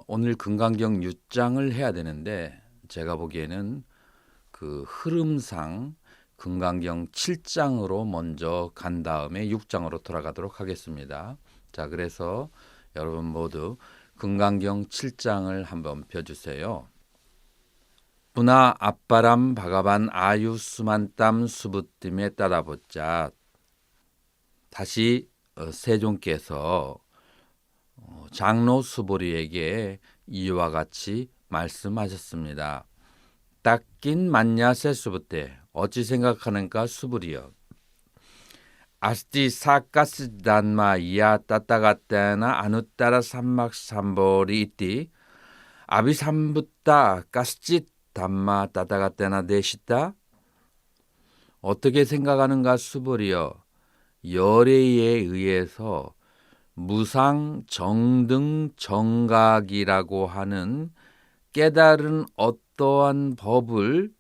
오늘 금강경 6장을 해야 되는데 제가 보기에는 그 흐름상 금강경 7장으로 먼저 간 다음에 6장으로 돌아가도록 하겠습니다. 자, 그래서 여러분 모두 금강경 7장을 한번 펴주세요. 부나 앞바람 바가반 아유 수만땀 수부뜸에 따다보자. 다시 세종께서 장로 수보리에게 이와 같이 말씀하셨습니다. 닦긴 만야세 수부때 어찌 생각하는가 수부리여. 아스티 사까스 단마 이야 따따가때나 아누따라 삼막삼보리 있디 아비삼붓다 까스짓 단마 따따가때나 대시다. 어떻게 생각하는가 수부리여. 열애에 의해서 무상 정등 정각이라고 하는 깨달은 어떠한 법을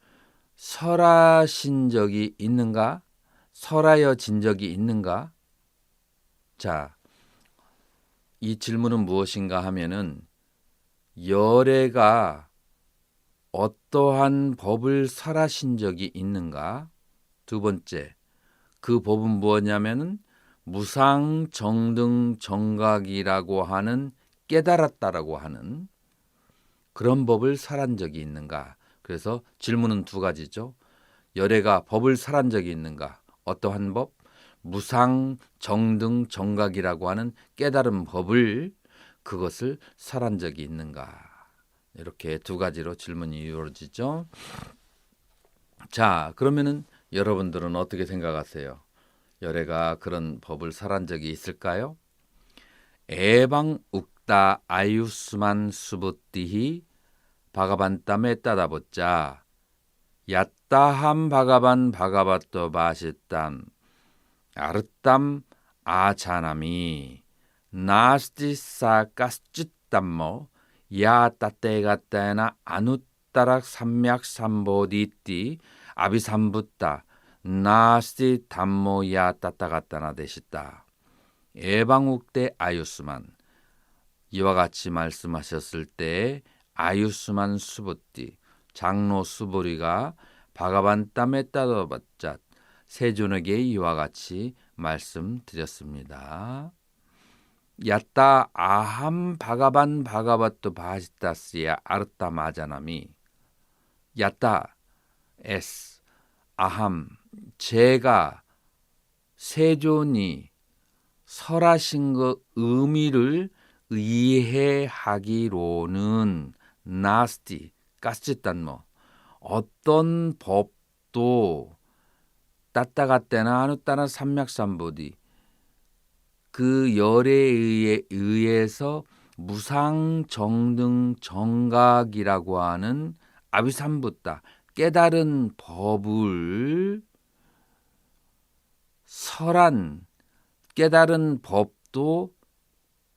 설하신 적이 있는가? 설하여진 적이 있는가? 자, 이 질문은 무엇인가 하면은 열애가 어떠한 법을 설하신 적이 있는가? 두 번째, 그 법은 무엇냐면은 무상 정등 정각이라고 하는 깨달았다라고 하는 그런 법을 설한 적이 있는가? 그래서 질문은 두 가지죠. 열애가 법을 설한 적이 있는가? 어떠한 법? 무상 정등 정각이라고 하는 깨달은 법을 그것을 설한 적이 있는가? 이렇게 두 가지로 질문이 이루어지죠. 자, 그러면은 여러분들은 어떻게 생각하세요? 열애가 그런 법을 설한 적이 있을까요? 에방 욱다 아유스만 수부띠히 바가반땀에 따다보자. 야따함 바가반 바가바또 바시땀 아르땀 아자나미 나스티사 까스ጭ땀모 야따떼가떼나 아누따락 삼맥삼보디띠 아비삼붓다 나스티 담모야 따따가따나 되시다. 에방욱대 아유스만 이와 같이 말씀하셨을 때 아유스만 수부띠 장로 수보리가 바가반 땀에 따다봤자 세존에게 이와 같이 말씀드렸습니다. 야따 아함 바가반 바가바또 바시다스야 아르따 마자나미 야따 에스 아함 제가 세존이 설하신 그 의미를 이해하기로는 나스티 까스짓단 뭐 어떤 법도 따따가때나 하누따나 삼맥삼보디 그 열에 의해서 무상 정등 정각이라고 하는 아비삼붓다 깨달은 법을 설한 깨달은 법도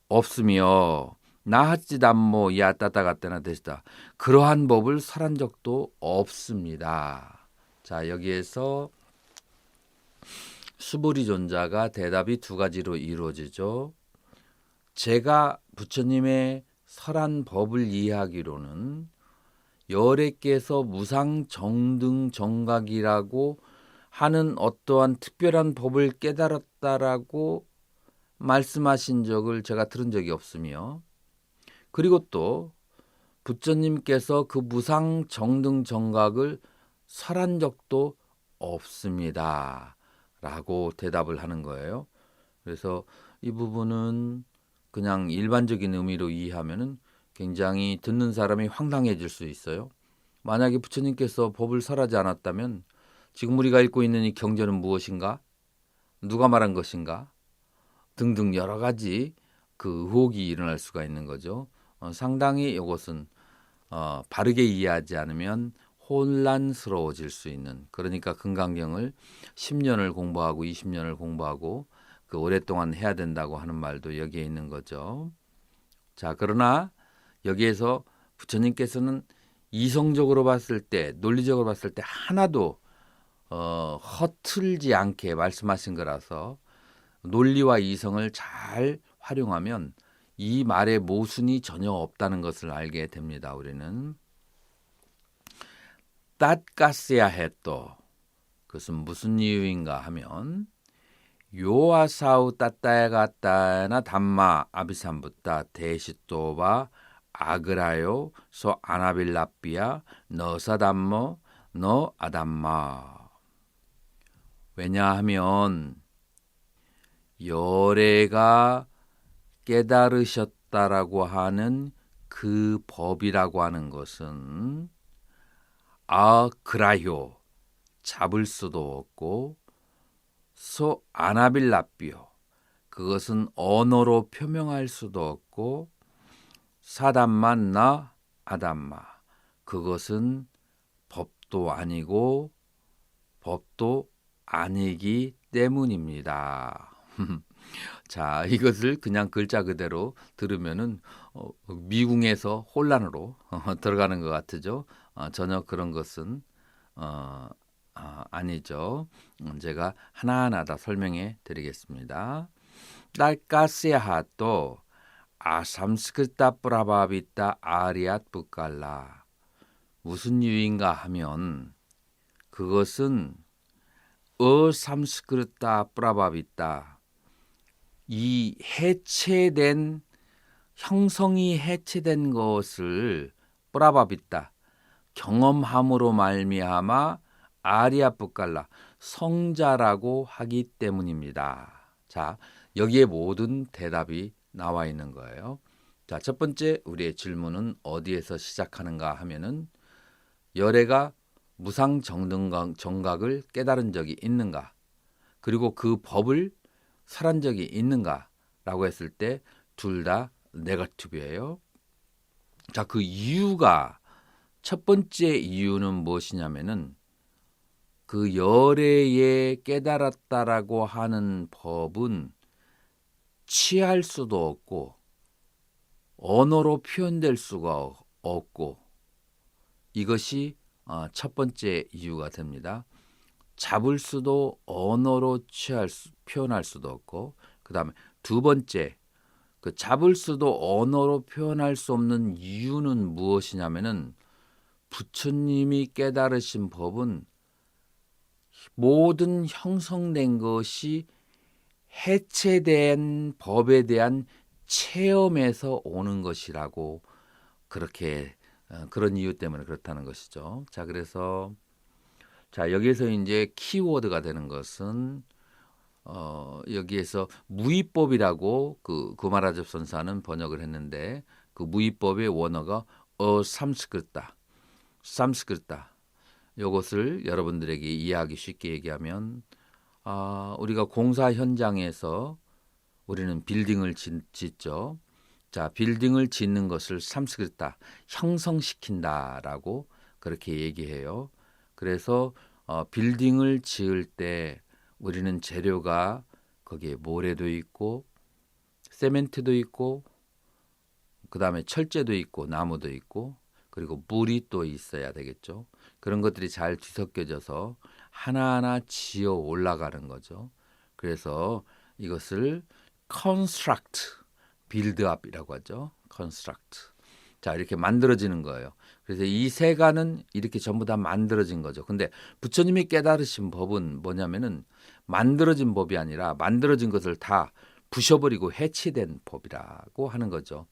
없으며 나하찌담모 야따따가때나 되시다. 그러한 법을 설한 적도 없습니다. 자, 여기에서 수보리존자가 대답이 두 가지로 이루어지죠. 제가 부처님의 설한 법을 이해하기로는 열애께서 무상 정등 정각이라고 하는 어떠한 특별한 법을 깨달았다라고 말씀하신 적을 제가 들은 적이 없으며 그리고 또 부처님께서 그 무상 정등 정각을 설한 적도 없습니다. 라고 대답을 하는 거예요. 그래서 이 부분은 그냥 일반적인 의미로 이해하면은 굉장히 듣는 사람이 황당해질 수 있어요. 만약에 부처님께서 법을 설하지 않았다면 지금 우리가 읽고 있는 이 경전은 무엇인가? 누가 말한 것인가? 등등 여러 가지 그 의혹이 일어날 수가 있는 거죠. 상당히 이것은 바르게 이해하지 않으면 혼란스러워질 수 있는 그러니까 금강경을 10년을 공부하고 20년을 공부하고 그 오랫동안 해야 된다고 하는 말도 여기에 있는 거죠. 자, 그러나 여기에서 부처님께서는 이성적으로 봤을 때 논리적으로 봤을 때 하나도 허틀지 않게 말씀하신 거라서 논리와 이성을 잘 활용하면 이 말에 모순이 전혀 없다는 것을 알게 됩니다. 우리는 땄가스야 해또 그것은 무슨 이유인가 하면 요아사우 따따에 갔다나 담마 아비산부타 대시또바 아그라요 소 아나빌라삐야 너사담모 너 아담마. 왜냐하면 열애가 깨달으셨다라고 하는 그 법이라고 하는 것은 그라요 잡을 수도 없고 소 아나빌라삐요 그것은 언어로 표명할 수도 없고 사담만 나 아담마 그것은 법도 아니고 법도 아니기 때문입니다. 자, 이것을 그냥 글자 그대로 들으면은 미궁에서 혼란으로 들어가는 것 같으죠. 전혀 그런 것은 아니죠. 제가 하나하나 다 설명해 드리겠습니다. 딸가스야하또 아삼스크타 프라바비타 아리앗 부칼라 무슨 이유인가 하면 그것은 어삼스크르타 프라바비타 이 해체된 형성이 해체된 것을 프라바비타 경험함으로 말미암아 아리아 뿌깔라 성자라고 하기 때문입니다. 자, 여기에 모든 대답이 나와 있는 거예요. 자, 첫 번째 우리의 질문은 어디에서 시작하는가 하면은 열애가 무상 정각을 깨달은 적이 있는가? 그리고 그 법을 설한 적이 있는가라고 했을 때 둘 다 네거티브예요. 자, 그 이유가 첫 번째 이유는 무엇이냐면은 그 열애에 깨달았다라고 하는 법은 취할 수도 없고 언어로 표현될 수가 없고 이것이 첫 번째 이유가 됩니다. 잡을 수도 언어로 표현할 수도 없고 그 다음에 두 번째 그 잡을 수도 언어로 표현할 수 없는 이유는 무엇이냐면은 부처님이 깨달으신 법은 모든 형성된 것이 해체된 법에 대한 체험에서 오는 것이라고 그렇게 그런 이유 때문에 그렇다는 것이죠. 자, 그래서 자, 여기에서 이제 키워드가 되는 것은 여기에서 무위법이라고 그 구마라접 선사는 번역을 했는데 그 무위법의 원어가 삼스크르타. 이것을 여러분들에게 이해하기 쉽게 얘기하면 우리가 공사 현장에서 우리는 빌딩을 짓죠. 자, 빌딩을 짓는 것을 삼스크르타 형성시킨다라고 그렇게 얘기해요. 그래서 빌딩을 지을 때 우리는 재료가 거기에 모래도 있고 세멘트도 있고 그다음에 철제도 있고 나무도 있고 그리고 물이 또 있어야 되겠죠. 그런 것들이 잘 뒤섞여져서 하나하나 지어 올라가는 거죠. 그래서 이것을 construct, build up이라고 하죠. construct. 자, 이렇게 만들어지는 거예요. 그래서 이 세간은 이렇게 전부 다 만들어진 거죠. 근데 부처님이 깨달으신 법은 뭐냐면은 만들어진 법이 아니라 만들어진 것을 다 부셔버리고 해체된 법이라고 하는 거죠.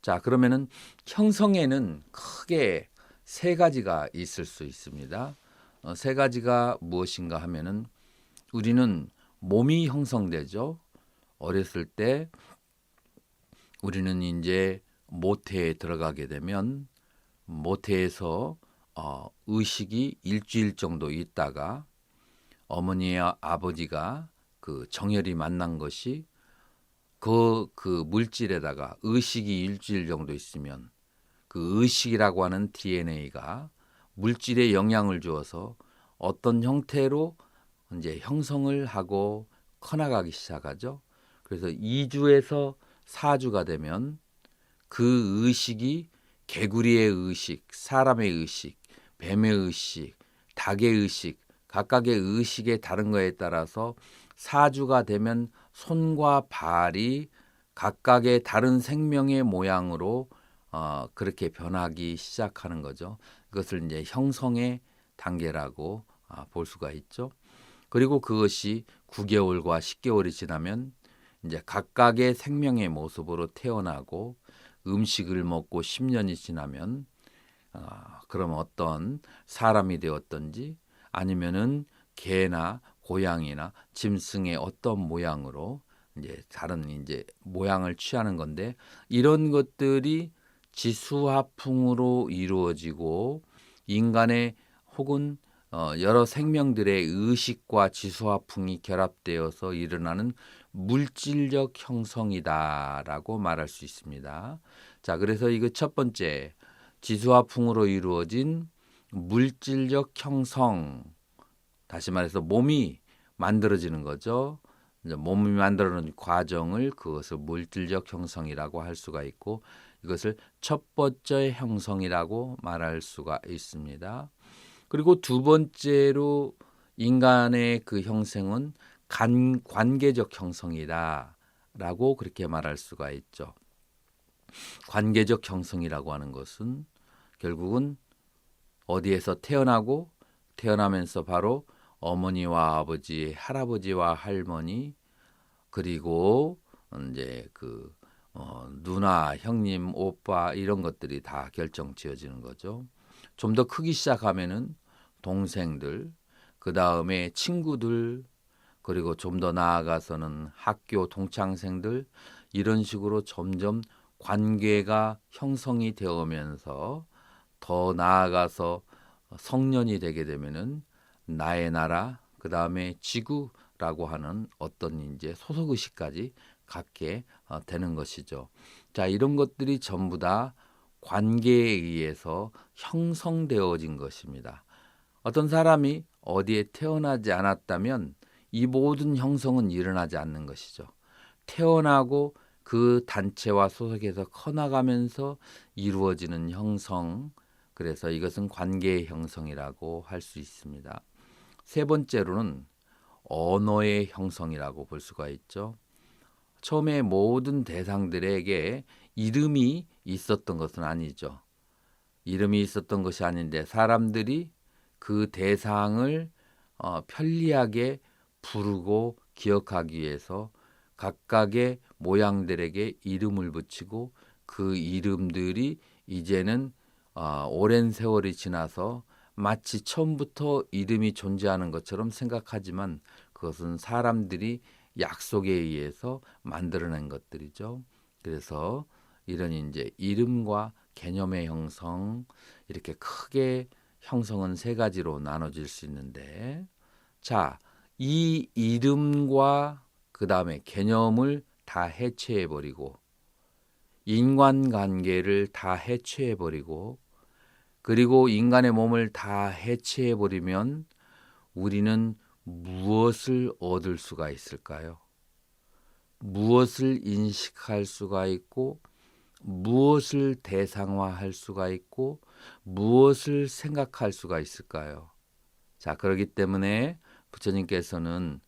자, 그러면은 형성에는 크게 세 가지가 있을 수 있습니다. 세 가지가 무엇인가 하면은 우리는 몸이 형성되죠. 어렸을 때 우리는 이제 모태에 들어가게 되면 모태에서 의식이 일주일 정도 있다가 어머니와 아버지가 그 정열이 만난 것이 그 물질에다가 의식이 일주일 정도 있으면 그 의식이라고 하는 DNA가 물질에 영향을 주어서 어떤 형태로 이제 형성을 하고 커나가기 시작하죠. 그래서 2주에서 4주가 되면 그 의식이 개구리의 의식, 사람의 의식, 뱀의 의식, 닭의 의식, 각각의 의식에 다른 거에 따라서 4주가 되면 손과 발이 각각의 다른 생명의 모양으로 그렇게 변하기 시작하는 거죠. 그것을 이제 형성의 단계라고 볼 수가 있죠. 그리고 그것이 9개월과 10개월이 지나면 이제 각각의 생명의 모습으로 태어나고 음식을 먹고 10년이 지나면 그럼 어떤 사람이 되었던지 아니면은 개나 고양이나 짐승의 어떤 모양으로 이제 다른 이제 모양을 취하는 건데 이런 것들이 지수화풍으로 이루어지고 인간의 혹은 여러 생명들의 의식과 지수화풍이 결합되어서 일어나는 물질적 형성이다라고 말할 수 있습니다. 자, 그래서 이거 첫 번째 지수화풍으로 이루어진 물질적 형성, 다시 말해서 몸이 만들어지는 거죠. 이제 몸이 만들어지는 과정을 그것을 물질적 형성이라고 할 수가 있고 이것을 첫 번째 형성이라고 말할 수가 있습니다. 그리고 두 번째로 인간의 그 형성은 관계적 형성이다라고 그렇게 말할 수가 있죠. 관계적 형성이라고 하는 것은 결국은 어디에서 태어나고 태어나면서 바로 어머니와 아버지, 할아버지와 할머니 그리고 이제 그 누나, 형님, 오빠 이런 것들이 다 결정 지어지는 거죠. 좀 더 크기 시작하면은 동생들, 그 다음에 친구들, 그리고 좀 더 나아가서는 학교 동창생들 이런 식으로 점점 관계가 형성이 되어오면서 더 나아가서 성년이 되게 되면은 나의 나라, 그 다음에 지구라고 하는 어떤 이제 소속의식까지 갖게 되는 것이죠. 자, 이런 것들이 전부 다 관계에 의해서 형성되어진 것입니다. 어떤 사람이 어디에 태어나지 않았다면 이 모든 형성은 일어나지 않는 것이죠. 태어나고 그 단체와 소속해서 커나가면서 이루어지는 형성, 그래서 이것은 관계의 형성이라고 할 수 있습니다. 세 번째로는 언어의 형성이라고 볼 수가 있죠. 처음에 모든 대상들에게 이름이 있었던 것은 아니죠. 이름이 있었던 것이 아닌데 사람들이 그 대상을 편리하게 부르고 기억하기 위해서 각각의 모양들에게 이름을 붙이고 그 이름들이 이제는 오랜 세월이 지나서 마치 처음부터 이름이 존재하는 것처럼 생각하지만 그것은 사람들이 약속에 의해서 만들어낸 것들이죠. 그래서 이런 이제 이름과 개념의 형성 이렇게 크게 형성은 세 가지로 나눠질 수 있는데 자, 이 이름과 그 다음에 개념을 다 해체해버리고 인간관계를 다 해체해버리고 그리고 인간의 몸을 다 해체해버리면 우리는 무엇을 얻을 수가 있을까요? 무엇을 인식할 수가 있고 무엇을 대상화할 수가 있고 무엇을 생각할 수가 있을까요? 자, 그렇기 때문에 부처님께서는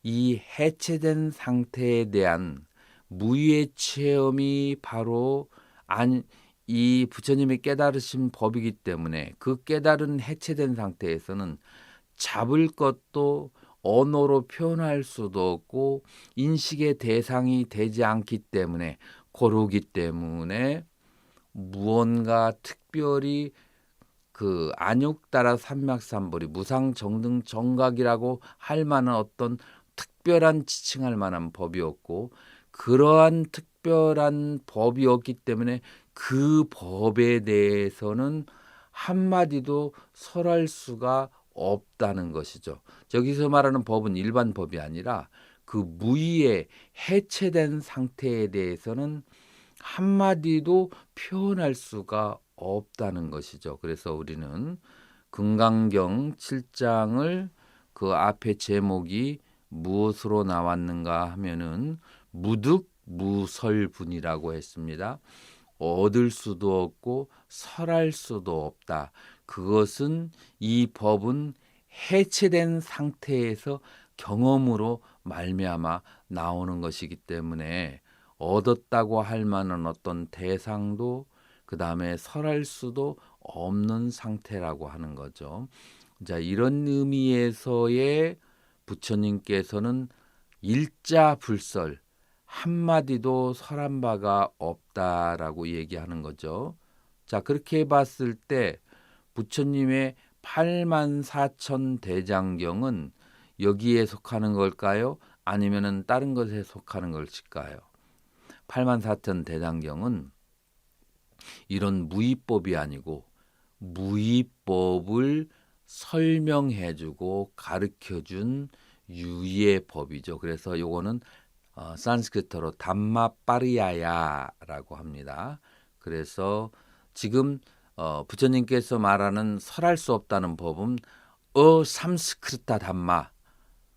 이 해체된 상태에 대한 무의의 체험이 바로 이 부처님이 깨달으신 법이기 때문에 그 깨달은 해체된 상태에서는 잡을 것도 언어로 표현할 수도 없고 인식의 대상이 되지 않기 때문에 고르기 때문에 무언가 특별히 그 안욕따라 삼맥삼벌이 무상정등 정각이라고 할 만한 어떤 특별한 지칭할 만한 법이었고 그러한 특별한 법이 없기 때문에 그 법에 대해서는 한마디도 설할 수가 없다는 것이죠. 여기서 말하는 법은 일반 법이 아니라 그 무의의 해체된 상태에 대해서는 한마디도 표현할 수가 없다는 것이죠. 그래서 우리는 금강경 7장을 그 앞에 제목이 무엇으로 나왔는가 하면은 무득무설분이라고 했습니다. 얻을 수도 없고 설할 수도 없다. 그것은 이 법은 해체된 상태에서 경험으로 말미암아 나오는 것이기 때문에 얻었다고 할 만한 어떤 대상도 그 다음에 설할 수도 없는 상태라고 하는 거죠. 자, 이런 의미에서의 부처님께서는 일자불설 한마디도 설한 바가 없다라고 얘기하는 거죠. 자, 그렇게 봤을 때 부처님의 84,000 대장경은 여기에 속하는 걸까요? 아니면은 다른 것에 속하는 것일까요? 84,000 대장경은 이런 무위법이 아니고 무위법을 설명해주고 가르쳐준 유의의 법이죠. 그래서 요거는 산스크리트로 담마빠리야야라고 합니다. 그래서 지금 부처님께서 말하는 설할 수 없다는 법은 삼스크르타 담마,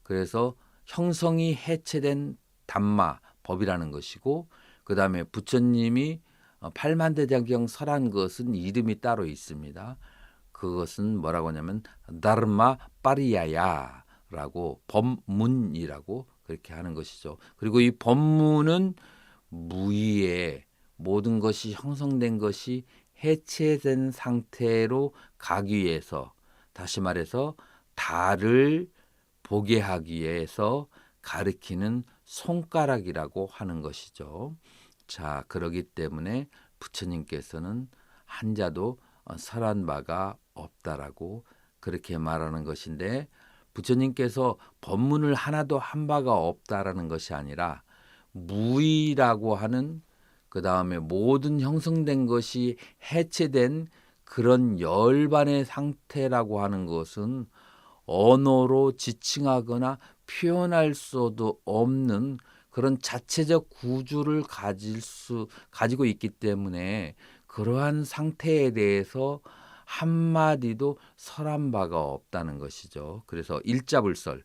그래서 형성이 해체된 담마 법이라는 것이고, 그 다음에 부처님이 팔만대장경 설한 것은 이름이 따로 있습니다. 그것은 뭐라고 하냐면 다르마 빠리야야라고 법문이라고 그렇게 하는 것이죠. 그리고 이 법문은 무의에 모든 것이 형성된 것이 해체된 상태로 가기 위해서, 다시 말해서 달을 보게 하기 위해서 가리키는 손가락이라고 하는 것이죠. 자, 그러기 때문에 부처님께서는 한자도 설한 바가 없다라고 그렇게 말하는 것인데, 부처님께서 법문을 하나도 한 바가 없다라는 것이 아니라 무의라고 하는, 그 다음에 모든 형성된 것이 해체된 그런 열반의 상태라고 하는 것은 언어로 지칭하거나 표현할 수도 없는 그런 자체적 구조를 가지고 있기 때문에 그러한 상태에 대해서 한마디도 설한 바가 없다는 것이죠. 그래서 일자불설,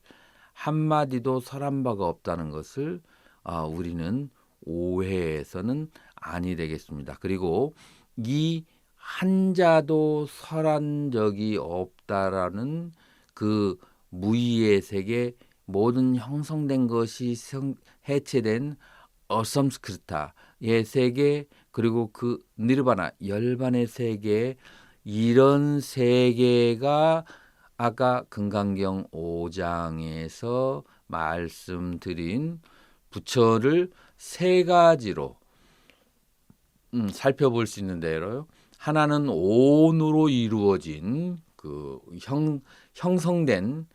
한마디도 설한 바가 없다는 것을 우리는 오해해서는 아니 되겠습니다. 그리고 이 한자도 설한 적이 없다라는 그 무의의 세계, 모든 형성된 것이 해체된 어섬스크르타의 세계, 그리고 그 니르바나 열반의 세계, 이런 세계가 아까 금강경 5장에서 말씀드린 부처를 세 가지로 살펴볼 수 있는데요. 하나는 온으로 이루어진 그 형성된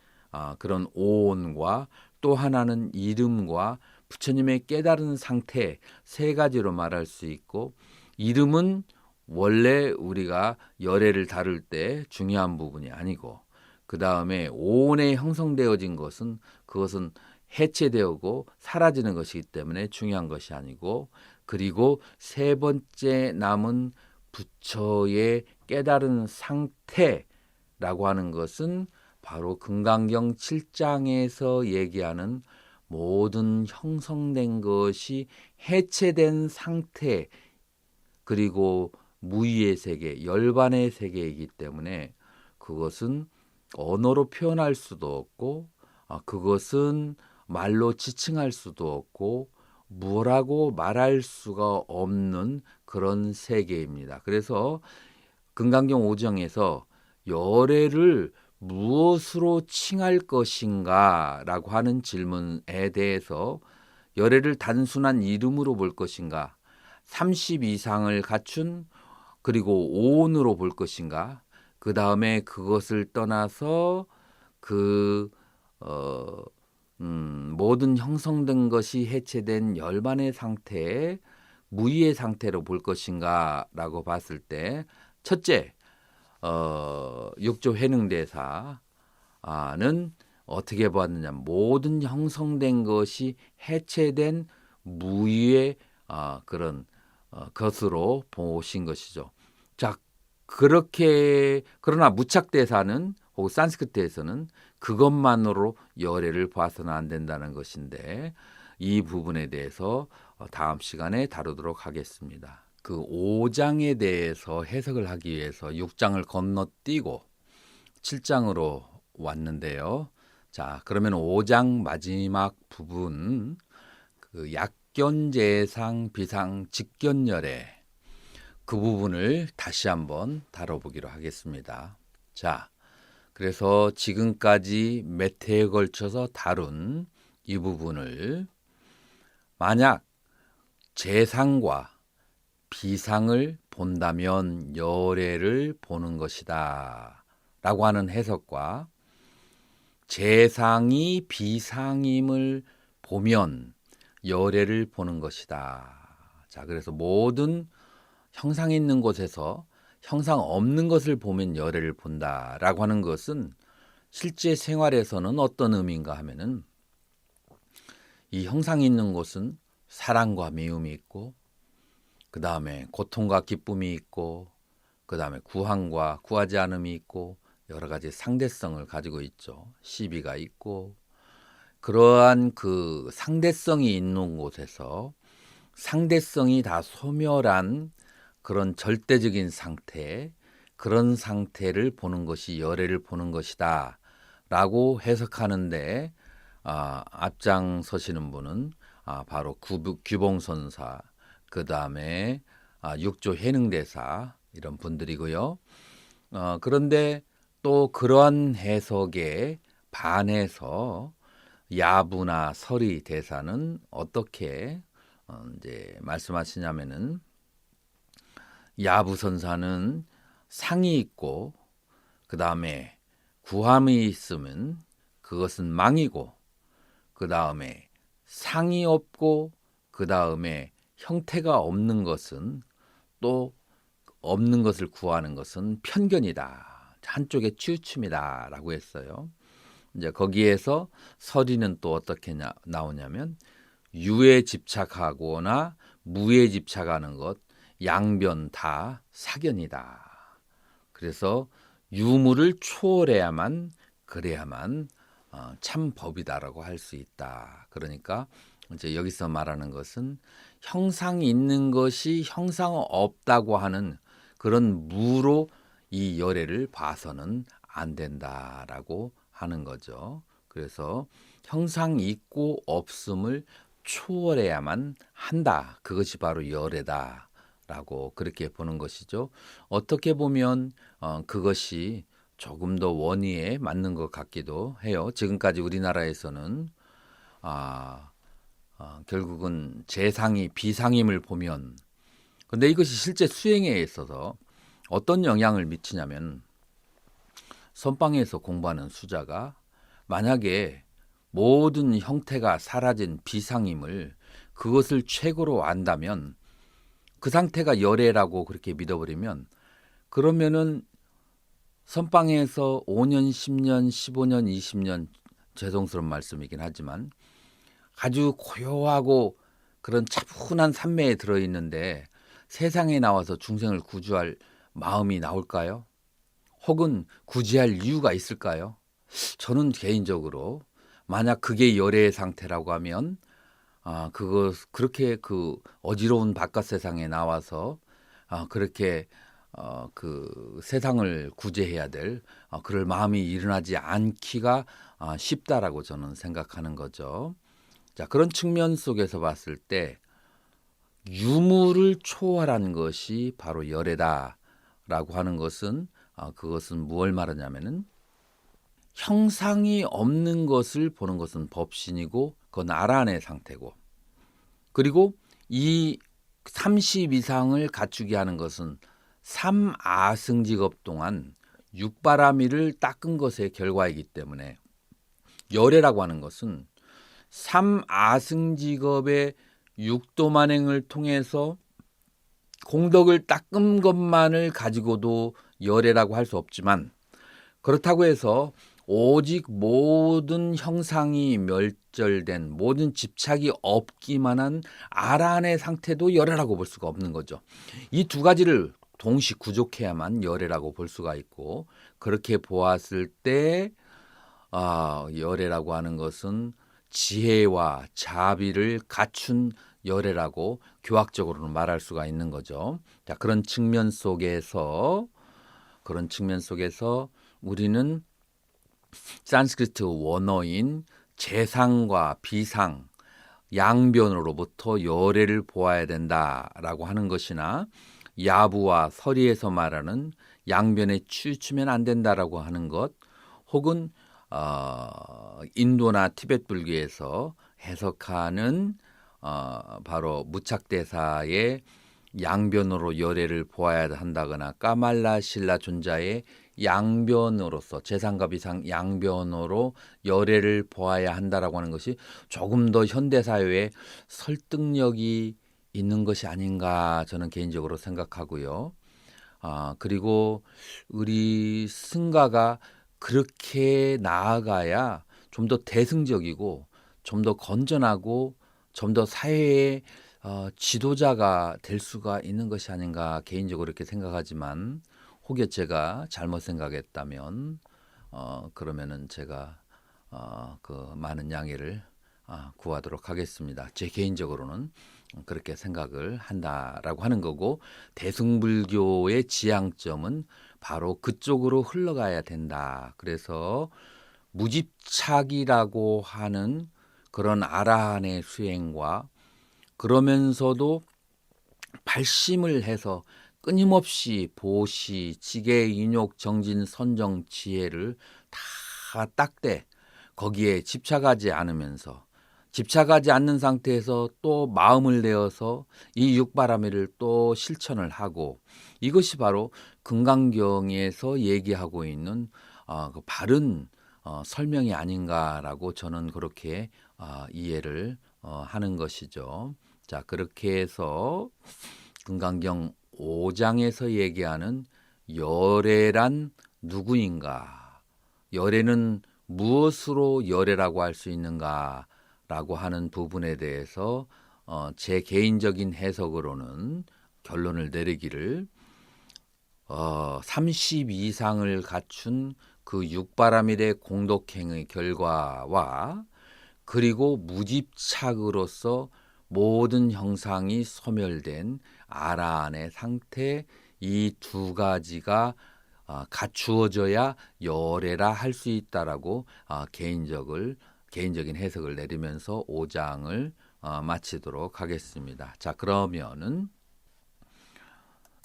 그런 온과, 또 하나는 이름과 부처님의 깨달은 상태, 세 가지로 말할 수 있고, 이름은 원래 우리가 열애를 다룰 때 중요한 부분이 아니고, 그 다음에 온에 형성되어진 것은 그것은 해체되고 사라지는 것이기 때문에 중요한 것이 아니고, 그리고 세 번째 남은 부처의 깨달은 상태라고 하는 것은 바로 금강경 7장에서 얘기하는 모든 형성된 것이 해체된 상태, 그리고 무의의 세계, 열반의 세계이기 때문에 그것은 언어로 표현할 수도 없고, 그것은 말로 지칭할 수도 없고, 뭐라고 말할 수가 없는 그런 세계입니다. 그래서 금강경 5장에서 열애를 무엇으로 칭할 것인가 라고 하는 질문에 대해서, 열애를 단순한 이름으로 볼 것인가, 30 이상을 갖춘 그리고 오온으로 볼 것인가, 그 다음에 그것을 떠나서 모든 형성된 것이 해체된 열반의 상태, 무의의 상태로 볼 것인가라고 봤을 때, 첫째, 육조 회능대사는 어떻게 보았느냐, 모든 형성된 것이 해체된 무의의 그런 것으로 보신 것이죠. 자, 그렇게, 그러나 무착대사는 혹은 산스크리트에서는 그것만으로 열애를 봐서는 안 된다는 것인데, 이 부분에 대해서 다음 시간에 다루도록 하겠습니다. 그 5장에 대해서 해석을 하기 위해서 6장을 건너뛰고 7장으로 왔는데요. 자, 그러면 5장 마지막 부분, 그 약견재상 비상 직견열애 그 부분을 다시 한번 다뤄보기로 하겠습니다. 자, 그래서 지금까지 몇 회에 걸쳐서 다룬 이 부분을 만약 재상과 비상을 본다면 열애를 보는 것이다 라고 하는 해석과 재상이 비상임을 보면 열애를 보는 것이다. 자, 그래서 모든 형상이 있는 곳에서 형상 없는 것을 보면 열애를 본다라고 하는 것은 실제 생활에서는 어떤 의미인가 하면은 이 형상이 있는 곳은 사랑과 미움이 있고 그 다음에 고통과 기쁨이 있고 그 다음에 구함과 구하지 않음이 있고 여러 가지 상대성을 가지고 있죠. 시비가 있고 그러한 그 상대성이 있는 곳에서 상대성이 다 소멸한 그런 절대적인 상태, 그런 상태를 보는 것이 열애를 보는 것이다 라고 해석하는데 앞장서시는 분은 바로 규봉선사, 그 다음에 육조 해능대사 이런 분들이고요. 그런데 또 그러한 해석에 반해서 야부나 서리 대사는 어떻게 이제 말씀하시냐면은 야부선사는 상이 있고 그 다음에 구함이 있으면 그것은 망이고 그 다음에 상이 없고 그 다음에 형태가 없는 것은 또 없는 것을 구하는 것은 편견이다. 한쪽에 치우침이다라고 했어요. 이제 거기에서 서리는 또 어떻게 나오냐면 유에 집착하거나 무에 집착하는 것 양변 다 사견이다. 그래서 유무를 초월해야만 그래야만 참 법이다라고 할 수 있다. 그러니까 이제 여기서 말하는 것은 형상이 있는 것이 형상 없다고 하는 그런 무로 이 열애를 봐서는 안 된다라고 하는 거죠. 그래서 형상 있고 없음을 초월해야만 한다. 그것이 바로 열애다라고 그렇게 보는 것이죠. 어떻게 보면 그것이 조금 더 원의에 맞는 것 같기도 해요. 지금까지 우리나라에서는 결국은 재상이 비상임을 보면 근데 이것이 실제 수행에 있어서 어떤 영향을 미치냐면 선방에서 공부하는 수자가 만약에 모든 형태가 사라진 비상임을 그것을 최고로 안다면 그 상태가 열애라고 그렇게 믿어버리면 그러면은 선방에서 5년, 10년, 15년, 20년 죄송스러운 말씀이긴 하지만 아주 고요하고 그런 차분한 산매에 들어있는데 세상에 나와서 중생을 구주할 마음이 나올까요? 혹은 구제할 이유가 있을까요? 저는 개인적으로 만약 그게 열애의 상태라고 하면 그렇게 그 어지러운 바깥 세상에 나와서 그렇게 그 세상을 구제해야 될 그럴 마음이 일어나지 않기가 쉽다라고 저는 생각하는 거죠. 자, 그런 측면 속에서 봤을 때 유무를 초월한 것이 바로 열애다라고 하는 것은 그것은 무엇을 말하냐면은 형상이 없는 것을 보는 것은 법신이고 그건 아란의 상태고 그리고 이 30 이상을 갖추게 하는 것은 3아승직업 동안 육바라미를 닦은 것의 결과이기 때문에 열애라고 하는 것은 3아승직업의 육도만행을 통해서 공덕을 닦은 것만을 가지고도 열애라고 할 수 없지만 그렇다고 해서 오직 모든 형상이 멸절된 모든 집착이 없기만 한 아란의 상태도 열애라고 볼 수가 없는 거죠. 이 두 가지를 동시 구족해야만 열애라고 볼 수가 있고 그렇게 보았을 때 열애라고 하는 것은 지혜와 자비를 갖춘 열애라고 교학적으로는 말할 수가 있는 거죠. 자, 그런 측면 속에서 우리는 산스크리트 원어인 재상과 비상 양변으로부터 열애를 보아야 된다라고 하는 것이나 야부와 서리에서 말하는 양변에 치우치면 안 된다라고 하는 것, 혹은 인도나 티베트 불교에서 해석하는 바로 무착대사의 양변으로 열애를 보아야 한다거나 까말라 신라 존자의 양변으로서 재상과 비상 양변으로 열애를 보아야 한다라고 하는 것이 조금 더 현대 사회에 설득력이 있는 것이 아닌가 저는 개인적으로 생각하고요. 그리고 우리 승가가 그렇게 나아가야 좀 더 대승적이고 좀 더 건전하고 좀 더 사회의 지도자가 될 수가 있는 것이 아닌가 개인적으로 이렇게 생각하지만, 혹여 제가 잘못 생각했다면 그러면은 제가 그 많은 양해를 구하도록 하겠습니다. 제 개인적으로는 그렇게 생각을 한다라고 하는 거고, 대승불교의 지향점은 바로 그쪽으로 흘러가야 된다. 그래서 무집착이라고 하는 그런 아라한의 수행과, 그러면서도 발심을 해서 끊임없이 보시, 지계, 인욕, 정진, 선정, 지혜를 다 딱대 거기에 집착하지 않으면서, 집착하지 않는 상태에서 또 마음을 내어서 이 육바라밀을 또 실천을 하고, 이것이 바로 금강경에서 얘기하고 있는 그 바른 설명이 아닌가라고 저는 그렇게 이해를 하는 것이죠. 자, 그렇게 해서 금강경 5장에서 얘기하는 열애란 누구인가, 열애는 무엇으로 열애라고 할 수 있는가라고 하는 부분에 대해서 제 개인적인 해석으로는 결론을 내리기를 30 이상을 갖춘 그 육바라밀의 공덕행의 결과와, 그리고 무집착으로서 모든 형상이 소멸된 아라한의 상태, 이 두 가지가 갖추어져야 열애라 할 수 있다라고 개인적인 해석을 내리면서 5장을 마치도록 하겠습니다. 자, 그러면은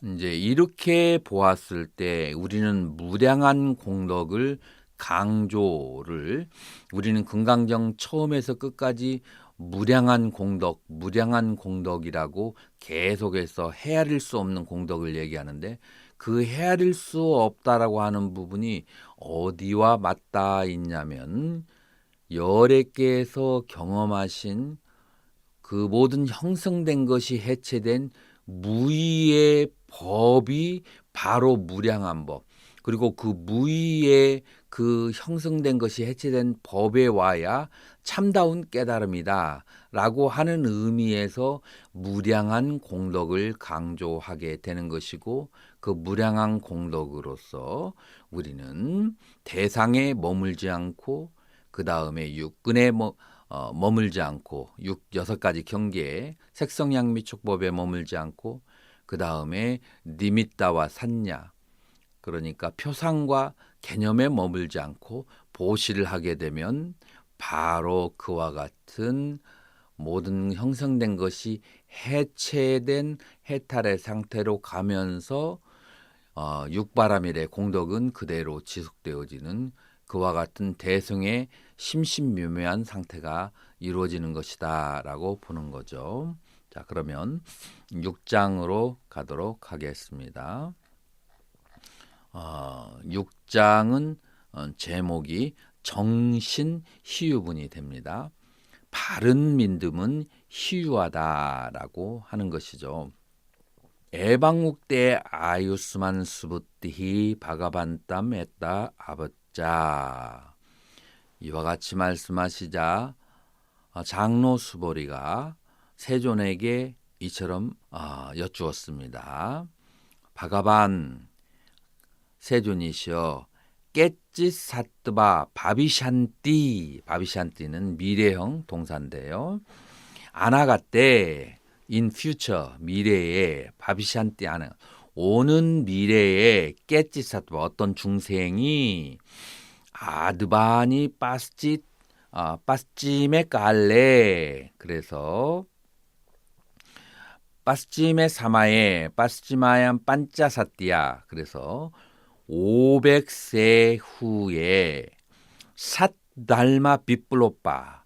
이제 이렇게 보았을 때 우리는 무량한 공덕을 강조를, 우리는 금강경 처음에서 끝까지 무량한 공덕이라고 계속해서 헤아릴 수 없는 공덕을 얘기하는데, 그 헤아릴 수 없다라고 하는 부분이 어디와 맞닿아 있냐면, 열애께서 경험하신 그 모든 형성된 것이 해체된 무의의 법이 바로 무량한 법, 그리고 그 무의의 그 형성된 것이 해체된 법에 와야 참다운 깨달음이다 라고 하는 의미에서 무량한 공덕을 강조하게 되는 것이고, 그 무량한 공덕으로서 우리는 대상에 머물지 않고, 그 다음에 육근에 머물지 않고, 여섯 가지 경계에 색성양미촉법에 머물지 않고, 그 다음에 니미따와 산냐, 그러니까 표상과 개념에 머물지 않고 보시를 하게 되면 바로 그와 같은 모든 형성된 것이 해체된 해탈의 상태로 가면서 육바라밀의 공덕은 그대로 지속되어지는 그와 같은 대승의 심신묘묘한 상태가 이루어지는 것이다 라고 보는 거죠. 자, 그러면 6장으로 가도록 하겠습니다. 6장은 제목이 정신희유분이 됩니다. 바른 믿음은 희유하다라고 하는 것이죠. 에방묵대 아유스만 수부띠히 바가반땀 했다 아버자, 이와 같이 말씀하시자 장로 수보리가 세존에게 이처럼 여쭈었습니다. 바가반, 세존이시여, 깨찌 사뜨바 바비샨띠, 바비샨띠는 미래형 동사인데요. 아나가때 in future, 미래에 바비샨띠 하는 오는 미래에 깨찌 사뜨바 어떤 중생이 아드바니 빠스짓 빠스찜에 깔레. 그래서 빠스찜에 사마에 빠스찜아얀 반짜사띠야. 그래서 500세 후에 삿 달마 비플로빠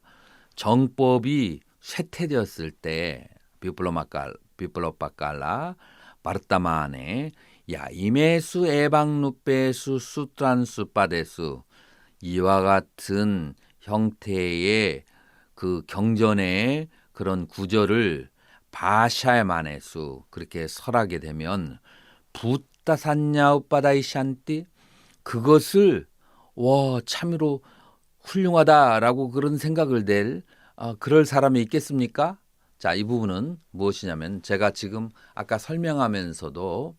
정법이 쇠퇴되었을 때 비플로빠 깔라 바르타마네 야 이메수 에방누페수 수트란수 빠데수 이와 같은 형태의 그 경전의 그런 구절을 바샤에만해수 그렇게 설하게 되면 붓다산냐우빠다이 샨띠 그것을 와 참으로 훌륭하다라고 그런 생각을 낼 그럴 사람이 있겠습니까? 자, 이 부분은 무엇이냐면 제가 지금 아까 설명하면서도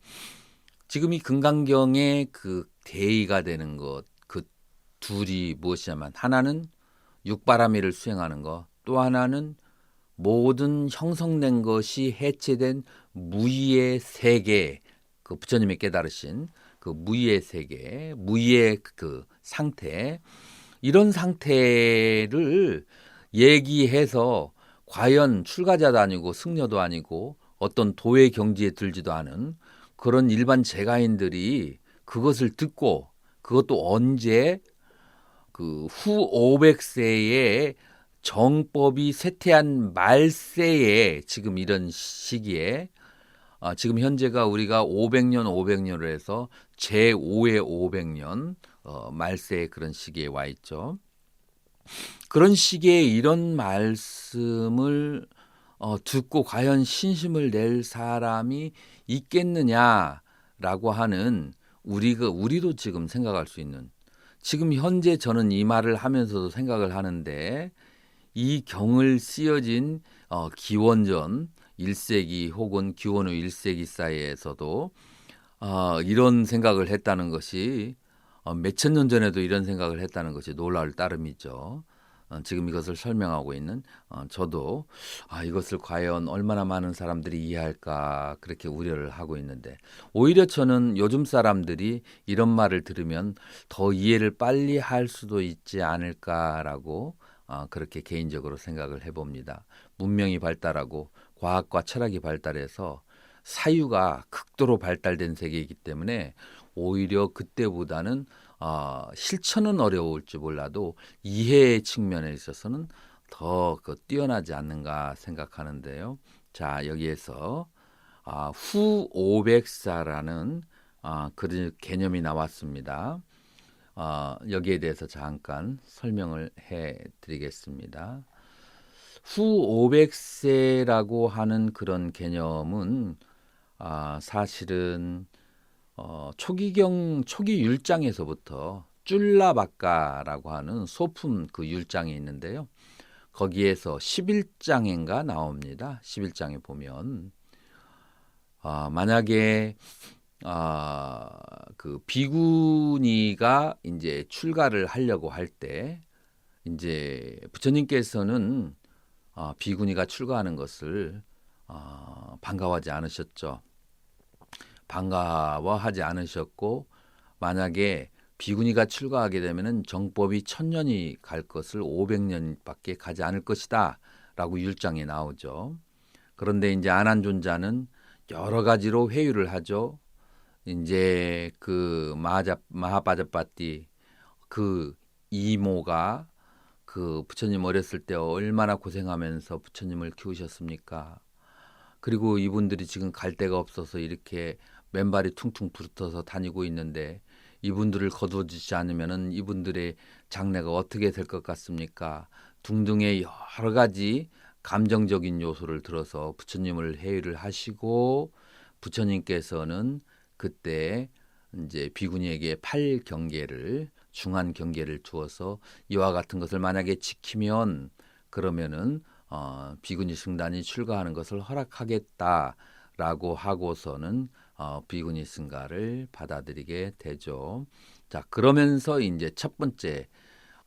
지금 이 금강경의 그 대의가 되는 것, 그 둘이 무엇이냐면 하나는 육바라밀을 수행하는 것, 또 하나는 모든 형성된 것이 해체된 무의의 세계, 그 부처님이 깨달으신 그 무의의 세계, 무의의 그 상태, 이런 상태를 얘기해서 과연 출가자도 아니고 승려도 아니고 어떤 도의 경지에 들지도 않은 그런 일반 재가인들이 그것을 듣고 그것도 언제 그 후 500세에 정법이 쇠퇴한 말세에 지금 이런 시기에 지금 현재가 우리가 500년으로 해서 제5의 500년 말세의 그런 시기에 와 있죠. 그런 시기에 이런 말씀을 듣고 과연 신심을 낼 사람이 있겠느냐라고 하는 우리도 지금 생각할 수 있는 지금 현재 저는 이 말을 하면서도 생각을 하는데 이 경을 쓰여진 기원전 1세기 혹은 기원 후 1세기 사이에서도 이런 생각을 했다는 것이 몇천 년 전에도 이런 생각을 했다는 것이 놀라울 따름이죠. 지금 이것을 설명하고 있는 저도 이것을 과연 얼마나 많은 사람들이 이해할까 그렇게 우려를 하고 있는데 오히려 저는 요즘 사람들이 이런 말을 들으면 더 이해를 빨리 할 수도 있지 않을까라고 그렇게 개인적으로 생각을 해봅니다. 문명이 발달하고 과학과 철학이 발달해서 사유가 극도로 발달된 세계이기 때문에 오히려 그때보다는 실천은 어려울지 몰라도 이해의 측면에 있어서는 더 뛰어나지 않는가 생각하는데요. 자, 여기에서 후 500사라는 그런 개념이 나왔습니다. 여기에 대해서 잠깐 설명을 해드리겠습니다. 후 500세라고 하는 그런 개념은 사실은 초기 율장에서부터 쫄라바까라고 하는 소품 그 율장이 있는데요. 거기에서 11장인가 나옵니다. 11장에 보면 만약에 그 비구니가 이제 출가를 하려고 할 때 이제 부처님께서는 비구니가 출가하는 것을 반가워하지 않으셨죠. 반가워하지 않으셨고 만약에 비구니가 출가하게 되면은 정법이 1000년이 갈 것을 500년밖에 가지 않을 것이다 라고 율장에 나오죠. 그런데 이제 아난존자는 여러 가지로 회유를 하죠. 이제 그 마하바자파티 그 이모가 그 부처님 어렸을 때 얼마나 고생하면서 부처님을 키우셨습니까? 그리고 이분들이 지금 갈 데가 없어서 이렇게 맨발이 퉁퉁 붙어서 다니고 있는데 이분들을 거두지 않으면은 이분들의 장래가 어떻게 될 것 같습니까? 등등의 여러 가지 감정적인 요소를 들어서 부처님을 회유를 하시고 부처님께서는 그때 이제 비구니에게 8경계를 중한 경계를 주어서 이와 같은 것을 만약에 지키면 그러면은 비구니 승단이 출가하는 것을 허락하겠다라고 하고서는 비구니 승가를 받아들이게 되죠. 자, 그러면서 이제 첫 번째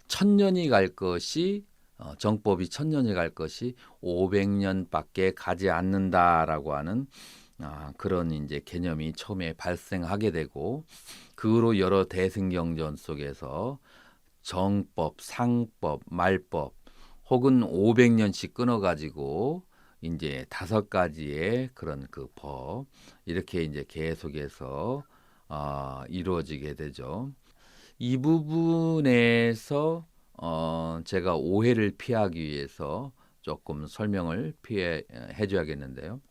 1000년이 갈 것이 정법이 1000년이 갈 것이 500년밖에 가지 않는다라고 하는 그런 이제 개념이 처음에 발생하게 되고 그 후로 여러 대승경전 속에서 정법, 상법, 말법 혹은 500년씩 끊어가지고 이제 5가지의 그런 그 법 이렇게 이제 계속해서 이루어지게 되죠. 이 부분에서 제가 오해를 피하기 위해서 조금 설명을 해줘야겠는데요.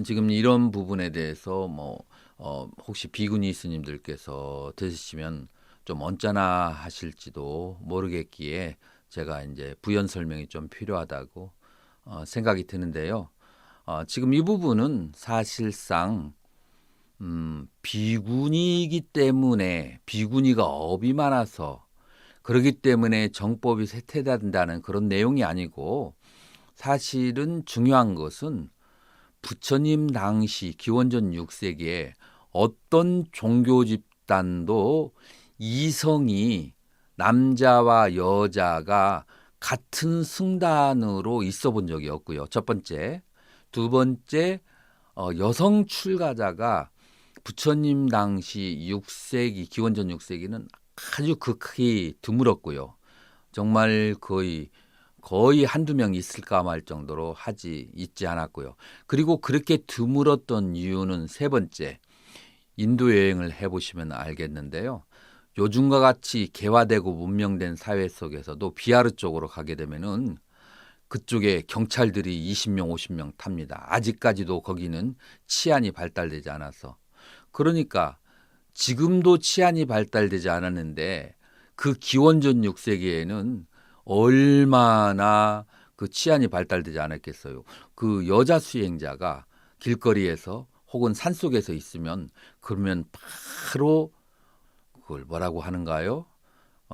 지금 이런 부분에 대해서 혹시 비구니 스님들께서 들으시면 좀 언짢아 하실지도 모르겠기에 제가 이제 부연 설명이 좀 필요하다고 생각이 드는데요. 지금 이 부분은 사실상 비구니이기 때문에 비구니가 업이 많아서 그러기 때문에 정법이 쇠퇴된다는 그런 내용이 아니고 사실은 중요한 것은 부처님 당시 기원전 6세기에 어떤 종교 집단도 이성이 남자와 여자가 같은 승단으로 있어 본 적이 없고요. 첫 번째. 두 번째, 여성 출가자가 부처님 당시 6세기, 기원전 6세기는 아주 극히 드물었고요. 정말 거의 한두 명 있을까 말 정도로 있지 않았고요. 그리고 그렇게 드물었던 이유는 세 번째, 인도 여행을 해보시면 알겠는데요. 요즘과 같이 개화되고 문명된 사회 속에서도 비하르 쪽으로 가게 되면은 그쪽에 경찰들이 20명, 50명 탑니다. 아직까지도 거기는 치안이 발달되지 않아서. 그러니까 지금도 치안이 발달되지 않았는데 그 기원전 6세기에는 얼마나 그 치안이 발달되지 않았겠어요. 그 여자 수행자가 길거리에서 혹은 산속에서 있으면 그러면 바로 그걸 뭐라고 하는가요?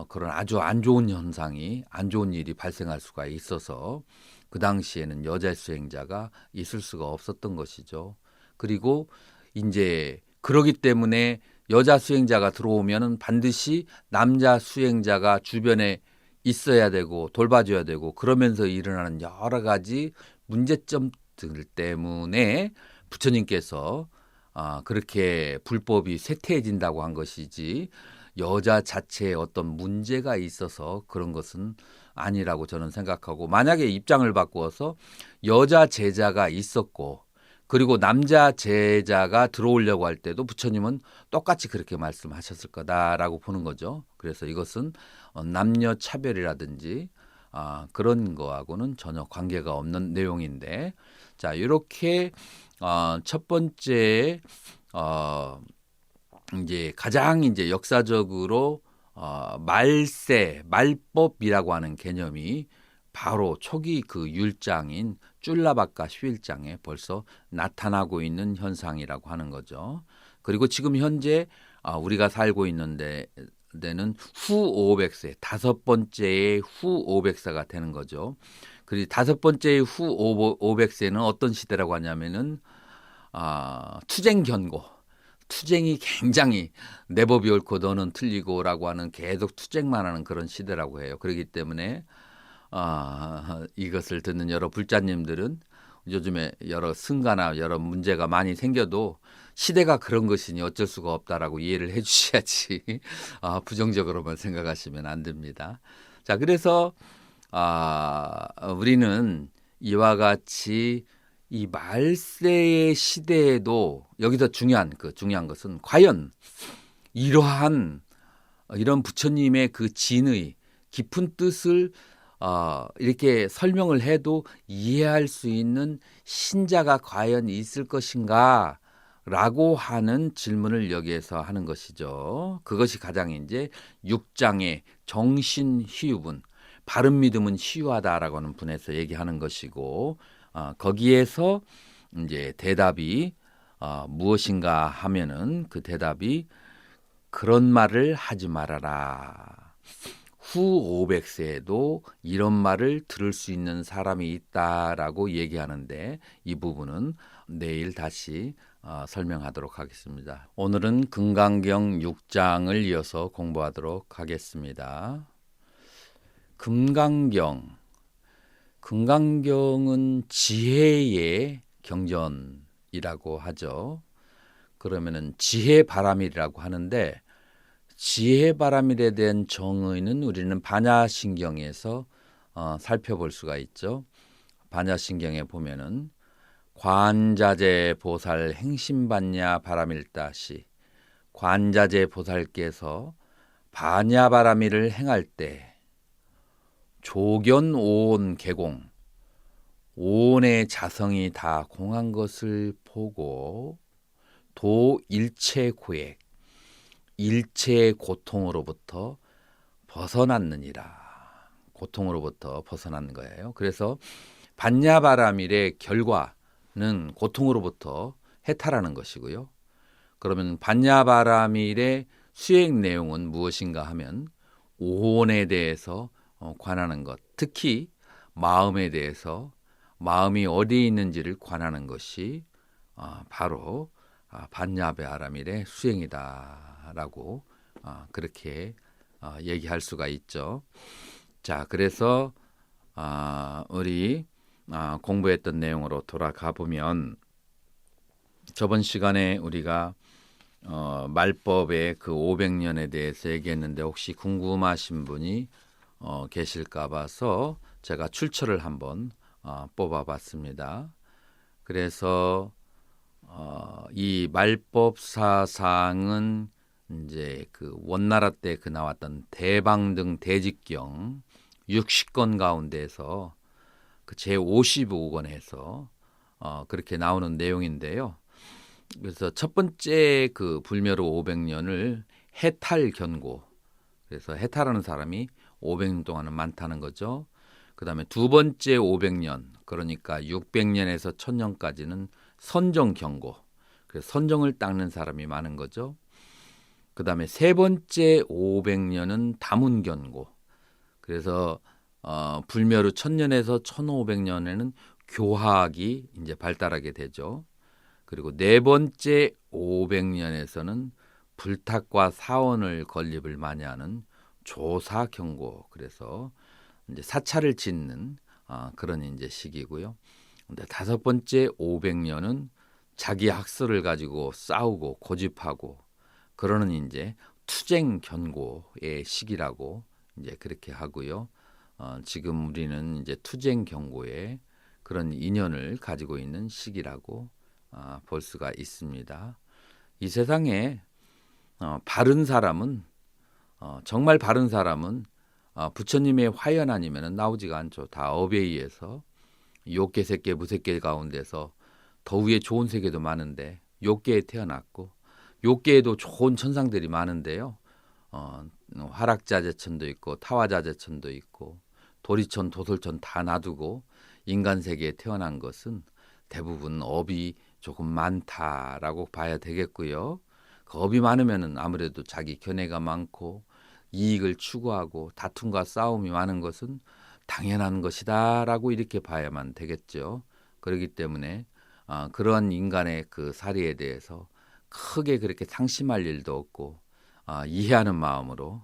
그런 아주 안 좋은 현상이, 안 좋은 일이 발생할 수가 있어서 그 당시에는 여자 수행자가 있을 수가 없었던 것이죠. 그리고 이제 그러기 때문에 여자 수행자가 들어오면은 반드시 남자 수행자가 주변에 있어야 되고 돌봐줘야 되고 그러면서 일어나는 여러 가지 문제점들 때문에 부처님께서 그렇게 불법이 쇠퇴해진다고 한 것이지 여자 자체에 어떤 문제가 있어서 그런 것은 아니라고 저는 생각하고 만약에 입장을 바꾸어서 여자 제자가 있었고 그리고 남자 제자가 들어오려고 할 때도 부처님은 똑같이 그렇게 말씀하셨을 거다라고 보는 거죠. 그래서 이것은 남녀 차별이라든지 그런 거하고는 전혀 관계가 없는 내용인데 자 이렇게 첫 번째 이제 가장 이제 역사적으로 말법이라고 하는 개념이 바로 초기 그 율장인 쫄라바카 11장에 벌써 나타나고 있는 현상이라고 하는 거죠. 그리고 지금 현재 우리가 살고 있는 데는 후 500세, 5번째의 후 500세가 되는 거죠. 그리고 5번째의 후 500세는 어떤 시대라고 하냐면은 투쟁견고. 투쟁이 굉장히 내 법이 옳고 너는 틀리고라고 하는 계속 투쟁만 하는 그런 시대라고 해요. 그렇기 때문에 이것을 듣는 여러 불자님들은 요즘에 여러 승가나 여러 문제가 많이 생겨도 시대가 그런 것이니 어쩔 수가 없다라고 이해를 해 주셔야지 부정적으로만 생각하시면 안 됩니다. 자, 그래서 우리는 이와 같이 이 말세의 시대에도 여기서 중요한 것은 과연 이러한 이런 부처님의 그 진의 깊은 뜻을 이렇게 설명을 해도 이해할 수 있는 신자가 과연 있을 것인가? 라고 하는 질문을 여기에서 하는 것이죠. 그것이 가장 이제 6장의 정신희유분, 바른 믿음은 희유하다라고 하는 분에서 얘기하는 것이고, 거기에서 이제 대답이 무엇인가 하면은 그 대답이 그런 말을 하지 말아라. 후 500세에도 이런 말을 들을 수 있는 사람이 있다라고 얘기하는데 이 부분은 내일 다시 설명하도록 하겠습니다. 오늘은 금강경 6장을 이어서 공부하도록 하겠습니다. 금강경은 지혜의 경전이라고 하죠. 그러면은 지혜 바람이라고 하는데 지혜바람일에 대한 정의는 우리는 반야신경에서 살펴볼 수가 있죠. 반야신경에 보면은 관자재 보살 행심반야 바람일다시, 관자재 보살께서 반야바람일을 행할 때 조견 오온 개공, 오온의 자성이 다 공한 것을 보고 도 일체 고액, 일체의 고통으로부터 벗어났느니라. 고통으로부터 벗어난 거예요. 그래서 반야바람일의 결과는 고통으로부터 해탈하는 것이고요. 그러면 반야바람일의 수행 내용은 무엇인가 하면 오온에 대해서 관하는 것, 특히 마음에 대해서 마음이 어디에 있는지를 관하는 것이 바로 반야바람일의 수행이다라고 그렇게 얘기할 수가 있죠. 자, 그래서 우리 공부했던 내용으로 돌아가 보면 저번 시간에 우리가 말법의 그 500년에 대해서 얘기했는데 혹시 궁금하신 분이 계실까 봐서 제가 출처를 한번 뽑아봤습니다. 그래서 이 말법 사상은 이제 그 원나라 때 그 나왔던 대방등 대직경 60권 가운데서 그 제55권에서 그렇게 나오는 내용인데요. 그래서 첫 번째 그 불멸의 500년을 해탈 견고, 그래서 해탈하는 사람이 500년 동안은 많다는 거죠. 그 다음에 두 번째 500년, 그러니까 600년에서 1000년까지는 선정 경고, 그래서 선정을 닦는 사람이 많은 거죠. 그 다음에 세 번째 500년은 다문 견고, 그래서 불멸의 1000년에서 1500년에는 교학이 이제 발달하게 되죠. 그리고 네 번째 500년에서는 불탁과 사원을 건립을 많이 하는 조사 경고, 그래서 이제 사찰을 짓는 그런 이제 시기고요. 근데 다섯 번째 500년은 자기 학설을 가지고 싸우고 고집하고 그러는 이제 투쟁 견고의 시기라고 이제 그렇게 하고요. 지금 우리는 이제 투쟁 경고의 그런 인연을 가지고 있는 시기라고 볼 수가 있습니다. 이 세상에 바른 사람은 정말 바른 사람은 부처님의 화연 아니면 나오지가 않죠. 다 업에 의해서 욕계, 색계, 무색계 가운데서 더 위에 좋은 세계도 많은데 욕계에 태어났고 욕계에도 좋은 천상들이 많은데요. 화락자재천도 있고 타화자재천도 있고 도리천, 도솔천 다 놔두고 인간 세계에 태어난 것은 대부분 업이 조금 많다라고 봐야 되겠고요. 그 업이 많으면은 아무래도 자기 견해가 많고 이익을 추구하고 다툼과 싸움이 많은 것은 당연한 것이다라고 이렇게 봐야만 되겠죠. 그렇기 때문에 그러한 인간의 그 사리에 대해서 크게 그렇게 상심할 일도 없고 이해하는 마음으로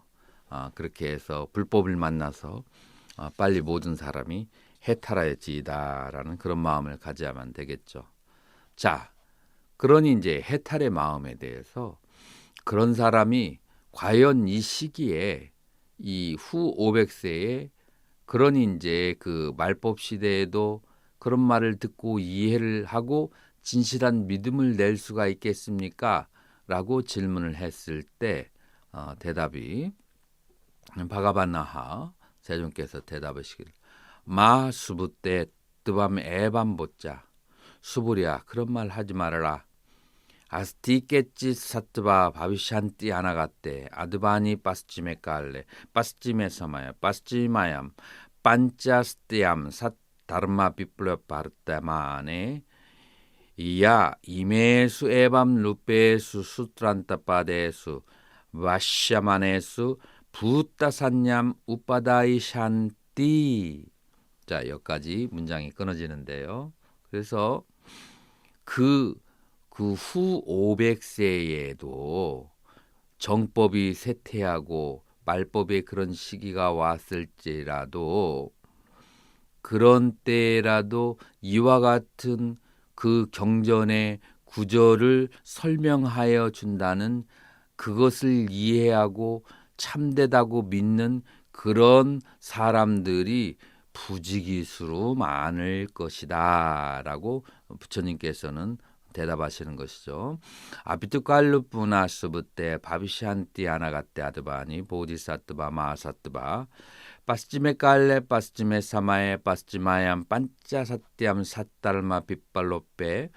그렇게 해서 불법을 만나서 빨리 모든 사람이 해탈하여지이다라는 그런 마음을 가져야만 되겠죠. 자, 그러니 이제 해탈의 마음에 대해서 그런 사람이 과연 이 시기에 이 후 500세에 그러니 이제 그 말법 시대에도 그런 말을 듣고 이해를 하고 진실한 믿음을 낼 수가 있겠습니까? 라고 질문을 했을 때 대답이 바가바나하 세존께서 대답하시기를 마 수부 때 뜨밤 애밤보자 수부랴 그런 말 하지 말아라. 아스티께찌 사트바 바비샨띠 하나갔대 아드바니 빠스찜에 깔레 빠스찜에 서마야 빠스찜마얌 반짜스띠암 사 다르마 비플레 바르따마네 이야 이메수 에밤 루페수 수트란타파데수 와샤마네수 부따산냠 우빠다이 샨띠. 자, 여기까지 문장이 끊어지는데요. 그래서 그 후 500세에도 정법이 쇠퇴하고 말법의 그런 시기가 왔을지라도 그런 때라도 이와 같은 그 경전의 구절을 설명하여 준다는 그것을 이해하고 참되다고 믿는 그런 사람들이 부지기수로 많을 것이다 라고 부처님께서는 대답하시는 것이죠. 아비투 깔루푸나 스부때 바비샨티 아나가떼 아드바니 보디사트바 마사트바 빠스지메 깔레 빠스지메 사마에 빠스지마얌 반짜사띠암 사따르마 빗발로빼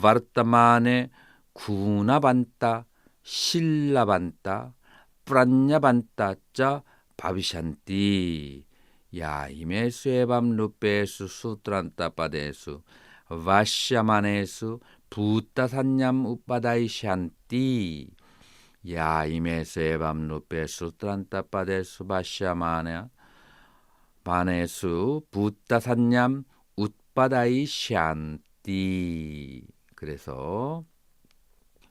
바르타마네 구나반타 실라반타 프란냐반타 짜 바비샨티 야 이메수에밤 루페수 수트란타파데수 바샤마네수 부타산냠 우빠다이샨티 야 이메수에밤 루페수 트란타파데수 바샤마네 바네수 부타산냠 우빠다이샨티. 그래서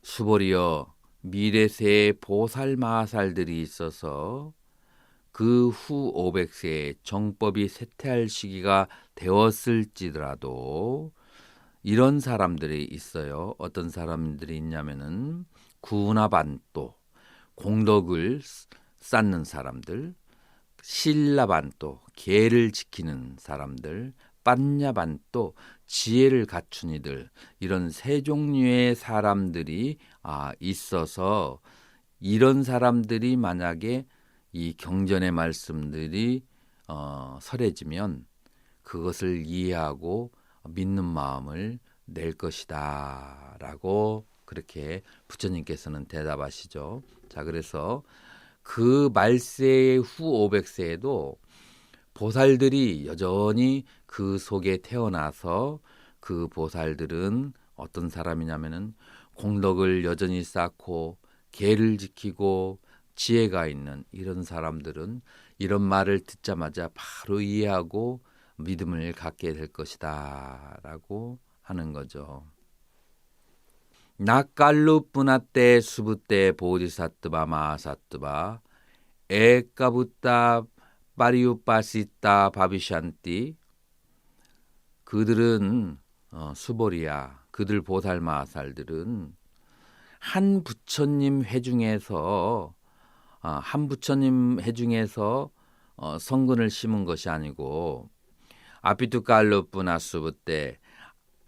수보리여 미래세에 보살마살들이 있어서 그 후 500세에 정법이 쇠퇴할 시기가 되었을지라도 이런 사람들이 있어요. 어떤 사람들이 있냐면은 구나반또 공덕을 쌓는 사람들, 신라반또 계를 지키는 사람들, 빤냐반또 지혜를 갖춘 이들, 이런 세 종류의 사람들이 있어서 이런 사람들이 만약에 이 경전의 말씀들이 설해지면 그것을 이해하고 믿는 마음을 낼 것이다 라고 그렇게 부처님께서는 대답하시죠. 자, 그래서 그 말세 후 500세에도 보살들이 여전히 그 속에 태어나서 그 보살들은 어떤 사람이냐면은 공덕을 여전히 쌓고 계를 지키고 지혜가 있는 이런 사람들은 이런 말을 듣자마자 바로 이해하고 믿음을 갖게 될 것이다 라고 하는 거죠. 나깔루뿌나떼 수부떼 보디사트바 마사트바 에까부따 파리우파시타 바비샨티 그들은 수보리야 그들 보살마살들은 한 부처님 회중에서 성근을 심은 것이 아니고 아피투칼루뿌나수부때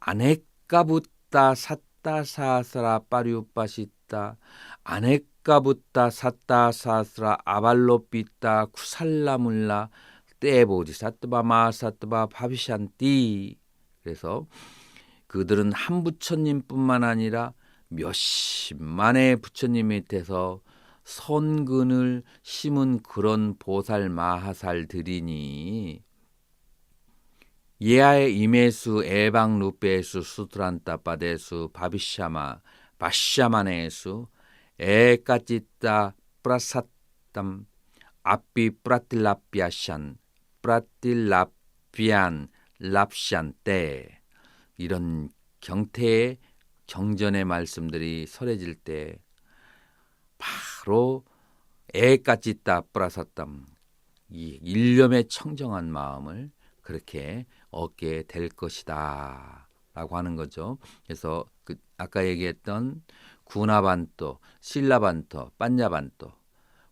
아네까부따 사따사스라 파리우파시타 아네까부따 사따사스라 아발로피타 쿠살라물라 떼보디사트바 마사트바 바비샨티. 그래서 그들은 한 부처님뿐만 아니라 몇십만의 부처님 밑에서 선근을 심은 그런 보살 마하살들이니 예아의 임해수 에방 루페수 수트란타파데수 바비샤마 바샤마네수 에까찌따 프라사탐 아피 프라틸라피아샨 프라틸라피안 랍샨테 이런 경태의 경전의 말씀들이 설해질 때 바로 에까찌따 프라사탐 이 일념의 청정한 마음을 그렇게 얻게 될 것이다 라고 하는 거죠. 그래서 아까 얘기했던 구나반토, 신라반토, 빤냐반토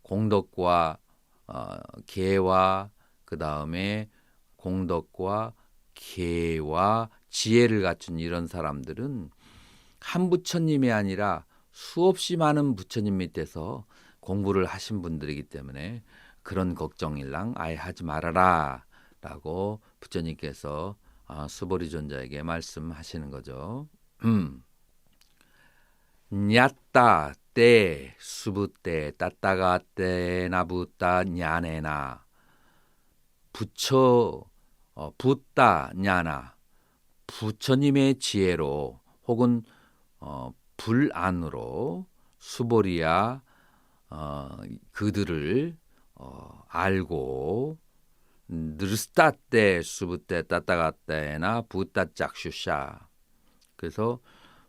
공덕과 계와 그 다음에 공덕과 계와 지혜를 갖춘 이런 사람들은 한 부처님이 아니라 수없이 많은 부처님 밑에서 공부를 하신 분들이기 때문에 그런 걱정일랑 아예 하지 말아라 라고 부처님께서 수보리존자에게 말씀하시는 거죠. 냐따 때 수부때 따따가 때 나부따 냐네나 부처 붓따 냐나 부처님의 지혜로 혹은 불안으로 수보리야 그들을 알고 느르스따떼 수부떼 따따가떼나 부따짝슈샤 그래서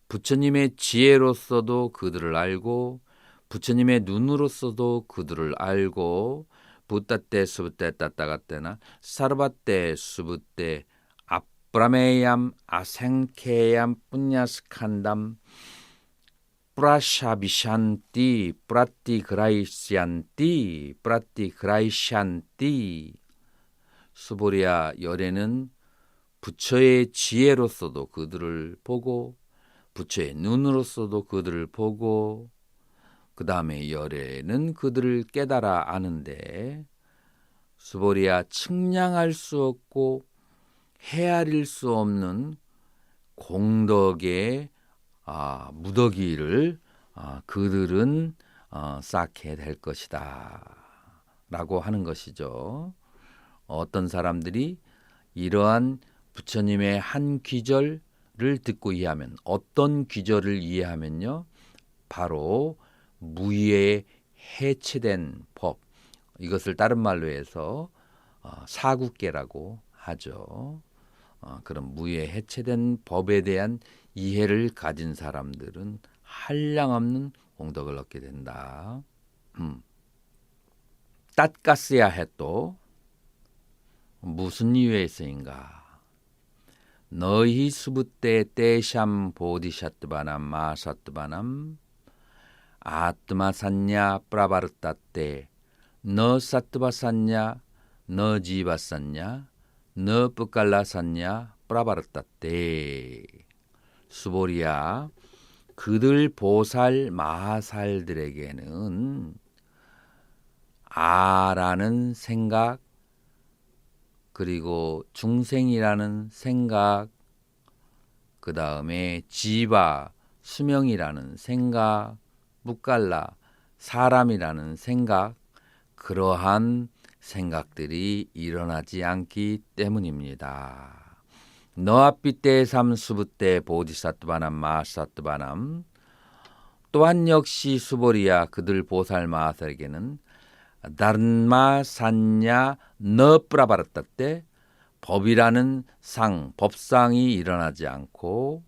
부처님의 지혜로서도 그들을 알고 부처님의 눈으로서도 그들을 알고 부따떼 수부떼 따따가떼나 사르바떼 수부떼 아프라메얌 아생케얌 뿌냐스칸담 프라샤비샨띠 프라티그라이시안띠 프라티그라이샨띠. 수보리아 열애는 부처의 지혜로서도 그들을 보고 부처의 눈으로서도 그들을 보고 그 다음에 열애는 그들을 깨달아 아는데 수보리아 측량할 수 없고 헤아릴 수 없는 공덕의 무더기를 그들은 쌓게 될 것이다 라고 하는 것이죠. 어떤 사람들이 이러한 부처님의 한 귀절을 듣고 이해하면, 어떤 귀절을 이해하면요, 바로 무의에 해체된 법, 이것을 다른 말로 해서 사구계라고 하죠. 그런 무의에 해체된 법에 대한 이해를 가진 사람들은 한량없는 공덕을 얻게 된다. 땄가스야 해또 무슨 이유에서인가? 너희 수부때 때샴 보디샤트바남 마사트바남 아트마산냐 프라바르따때 너 사트바산냐 너 지바산냐 너 뿌깔라산냐 프라바르따때. 수보리야, 그들 보살 마하살들에게는 아라는 생각, 그리고 중생이라는 생각, 그 다음에 지바, 수명이라는 생각, 묵갈라, 사람이라는 생각, 그러한 생각들이 일어나지 않기 때문입니다. 너아삐때 삼수부때 보디사트바남 마사트바남. 또한 역시 수보리야, 그들 보살 마하살에게는 다르마산냐 너프라바르따 때 법이라는 상, 법상이 일어나지 않고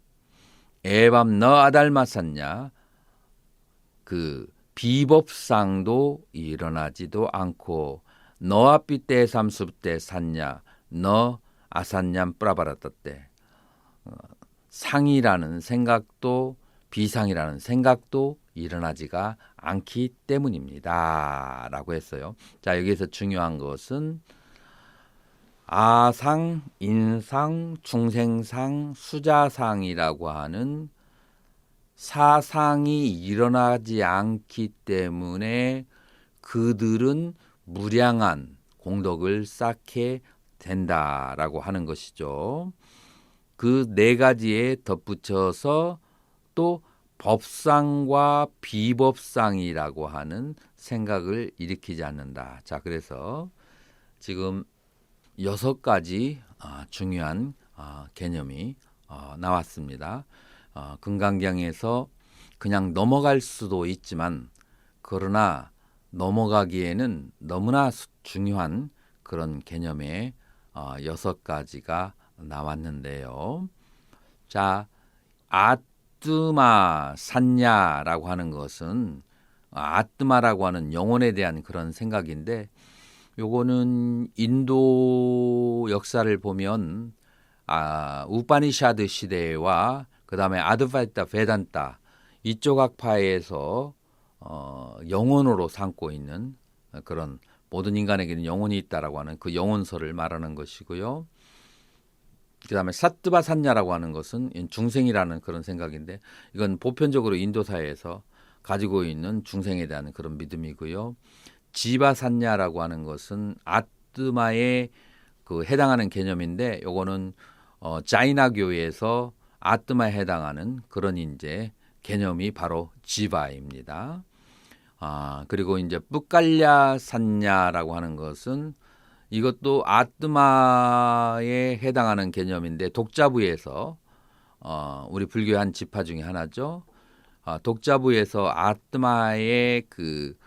에밤 너 아달마산냐 그 비법상도 일어나지도 않고 너아삐 때 삼수 때 산냐 너 아산냠 프라바라따 때 상이라는 생각도 비상이라는 생각도 일어나지가 않기 때문입니다 라고 했어요. 자, 여기서 중요한 것은 아상, 인상, 중생상, 수자상이라고 하는 사상이 일어나지 않기 때문에 그들은 무량한 공덕을 쌓게 된다라고 하는 것이죠. 그 네 가지에 덧붙여서 또 법상과 비법상이라고 하는 생각을 일으키지 않는다. 자, 그래서 지금 6가지 중요한 개념이 나왔습니다. 금강경에서 그냥 넘어갈 수도 있지만 그러나 넘어가기에는 너무나 중요한 그런 개념의 6가지가 나왔는데요. 자, 아뜨마 산냐라고 하는 것은 아뜨마라고 하는 영혼에 대한 그런 생각인데 요거는 인도 역사를 보면 우파니샤드 시대와 그 다음에 아드바이타 베단타 이쪽 학파에서 영혼으로 삼고 있는 그런 모든 인간에게는 영혼이 있다라고 하는 그 영혼설을 말하는 것이고요. 그 다음에 사뜨바산냐라고 하는 것은 중생이라는 그런 생각인데 이건 보편적으로 인도사회에서 가지고 있는 중생에 대한 그런 믿음이고요. 지바산냐라고 하는 것은 아뜨마에 그 해당하는 개념인데 요거는 자이나교에서 아뜨마에 해당하는 그런 이제 개념이 바로 지바입니다. 그리고 이제 뿌깔랴 산냐라고 하는 것은 이것도 아뜨마에 해당하는 개념인데 독자부에서 우리 불교의 한 지파 중에 하나죠. 독자부에서 아뜨마의 그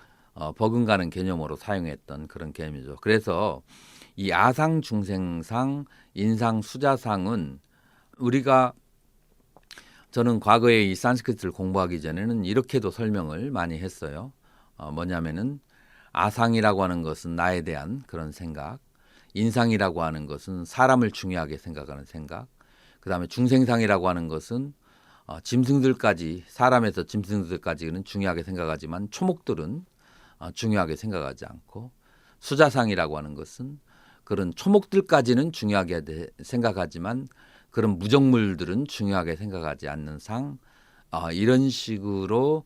버금가는 개념으로 사용했던 그런 개념이죠. 그래서 이 아상, 중생상, 인상, 수자상은 우리가 저는 과거에 이 산스크리트를 공부하기 전에는 이렇게도 설명을 많이 했어요. 뭐냐면은 아상이라고 하는 것은 나에 대한 그런 생각, 인상이라고 하는 것은 사람을 중요하게 생각하는 생각, 그 다음에 중생상이라고 하는 것은 짐승들까지 사람에서 짐승들까지는 중요하게 생각하지만 초목들은 중요하게 생각하지 않고 수자상이라고 하는 것은 그런 초목들까지는 중요하게 생각하지만 그런 무정물들은 중요하게 생각하지 않는 상 이런 식으로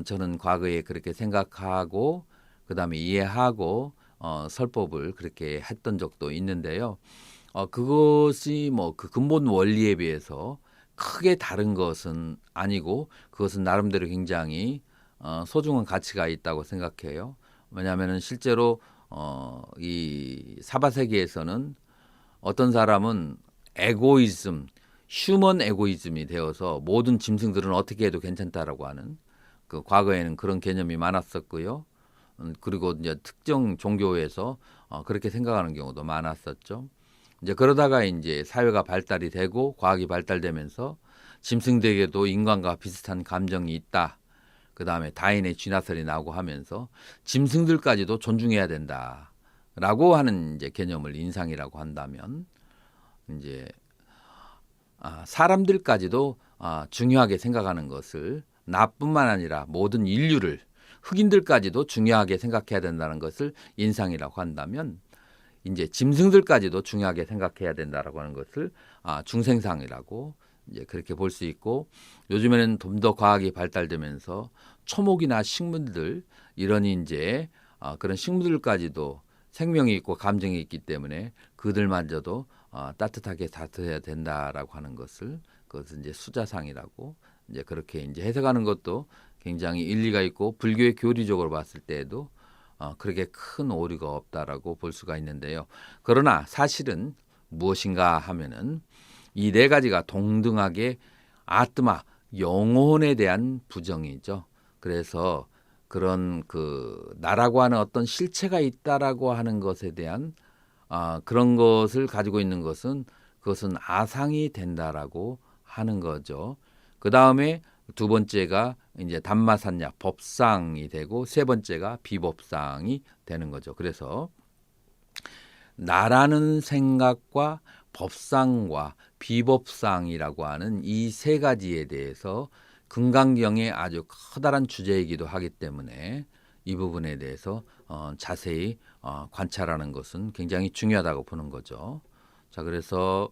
저는 과거에 그렇게 생각하고 그다음에 이해하고 설법을 그렇게 했던 적도 있는데요. 그것이 뭐 그 근본 원리에 비해서 크게 다른 것은 아니고 그것은 나름대로 굉장히 소중한 가치가 있다고 생각해요. 왜냐하면은 실제로 이 사바세계에서는 어떤 사람은 에고이즘, 휴먼 에고이즘이 되어서 모든 짐승들은 어떻게 해도 괜찮다라고 하는 그 과거에는 그런 개념이 많았었고요. 그리고 이제 특정 종교에서 그렇게 생각하는 경우도 많았었죠. 이제 그러다가 이제 사회가 발달이 되고 과학이 발달되면서 짐승들에게도 인간과 비슷한 감정이 있다. 그 다음에 다인의 쥐나설이 나오고 하면서 짐승들까지도 존중해야 된다라고 하는 이제 개념을 인상이라고 한다면 이제 사람들까지도 중요하게 생각하는 것을 나뿐만 아니라 모든 인류를 흑인들까지도 중요하게 생각해야 된다는 것을 인상이라고 한다면 이제 짐승들까지도 중요하게 생각해야 된다라고 하는 것을 중생상이라고 이제 그렇게 볼 수 있고 요즘에는 좀 더 과학이 발달되면서 초목이나 식물들 이런 이제 그런 식물들까지도 생명이 있고 감정이 있기 때문에 그들마저도 따뜻하게 다스려야 된다라고 하는 것을 그것은 이제 수자상이라고 이제 그렇게 이제 해석하는 것도 굉장히 일리가 있고 불교의 교리적으로 봤을 때에도 그렇게 큰 오류가 없다라고 볼 수가 있는데요. 그러나 사실은 무엇인가 하면은 이 네 가지가 동등하게 아뜨마 영혼에 대한 부정이죠. 그래서 그런 그 나라고 하는 어떤 실체가 있다라고 하는 것에 대한 그런 것을 가지고 있는 것은 그것은 아상이 된다라고 하는 거죠. 그 다음에 두 번째가 이제 담마산냐 법상이 되고 세 번째가 비법상이 되는 거죠. 그래서 나라는 생각과 법상과 비법상이라고 하는 이 세 가지에 대해서 금강경의 아주 커다란 주제이기도 하기 때문에 이 부분에 대해서 자세히 관찰하는 것은 굉장히 중요하다고 보는 거죠. 자, 그래서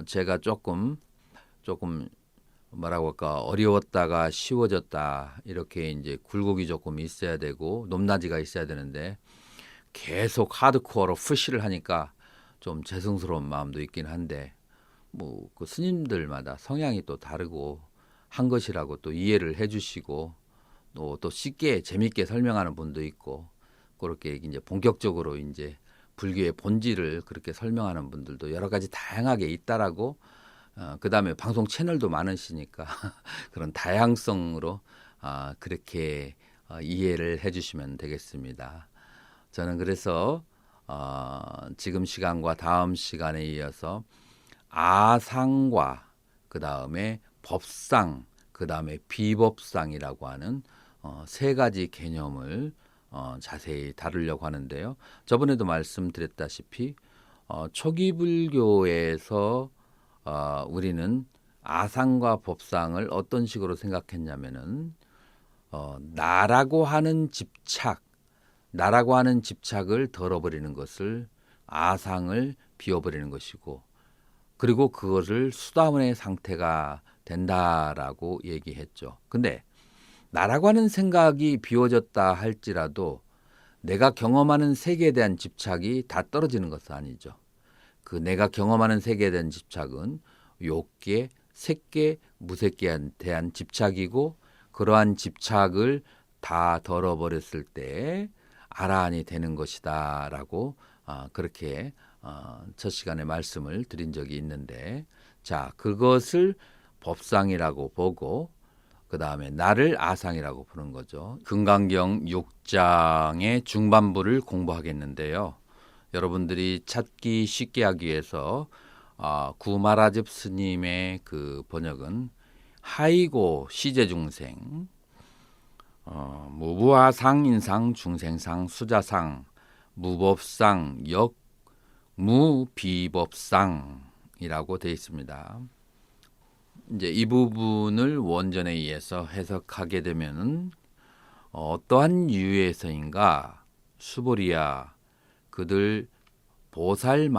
제가 조금 뭐라고 할까 어려웠다가 쉬워졌다 이렇게 이제 굴곡이 조금 있어야 되고 높낮이가 있어야 되는데 계속 하드코어로 푸시를 하니까 좀 죄송스러운 마음도 있긴 한데 뭐 그 스님들마다 성향이 또 다르고 한 것이라고 또 이해를 해주시고 또 쉽게 재밌게 설명하는 분도 있고 그렇게 이제 본격적으로 이제 불교의 본질을 그렇게 설명하는 분들도 여러 가지 다양하게 있다라고 그다음에 방송 채널도 많으시니까 그런 다양성으로 그렇게 이해를 해주시면 되겠습니다. 저는 그래서 지금 시간과 다음 시간에 이어서 아상과 그 다음에 법상, 그 다음에 비법상이라고 하는 세 가지 개념을 자세히 다루려고 하는데요. 저번에도 말씀드렸다시피 초기 불교에서 우리는 아상과 법상을 어떤 식으로 생각했냐면은 나라고 하는 집착을 덜어버리는 것을 아상을 비워버리는 것이고 그리고 그것을 수다원의 상태가 된다라고 얘기했죠. 근데 나라고 하는 생각이 비워졌다 할지라도 내가 경험하는 세계에 대한 집착이 다 떨어지는 것은 아니죠. 그 내가 경험하는 세계에 대한 집착은 욕계, 색계, 무색계에 대한 집착이고 그러한 집착을 다 덜어버렸을 때 아라한이 되는 것이다라고 그렇게 첫 시간에 말씀을 드린 적이 있는데 자 그것을 법상이라고 보고 그 다음에 나를 아상이라고 보는 거죠. 금강경 6장의 중반부를 공부하겠는데요. 여러분들이 찾기 쉽게 하기 위해서 구마라즙 스님의 그 번역은 하이고 시제중생 무부하상 인상 중생상 수자상 무법상 역무비법상이라고 되어 있습니다. 이제 이 부분을 원전에 의해서 해석하게 되면은 어떠한 이유에서인가 수보리야 그들 보살마살에게는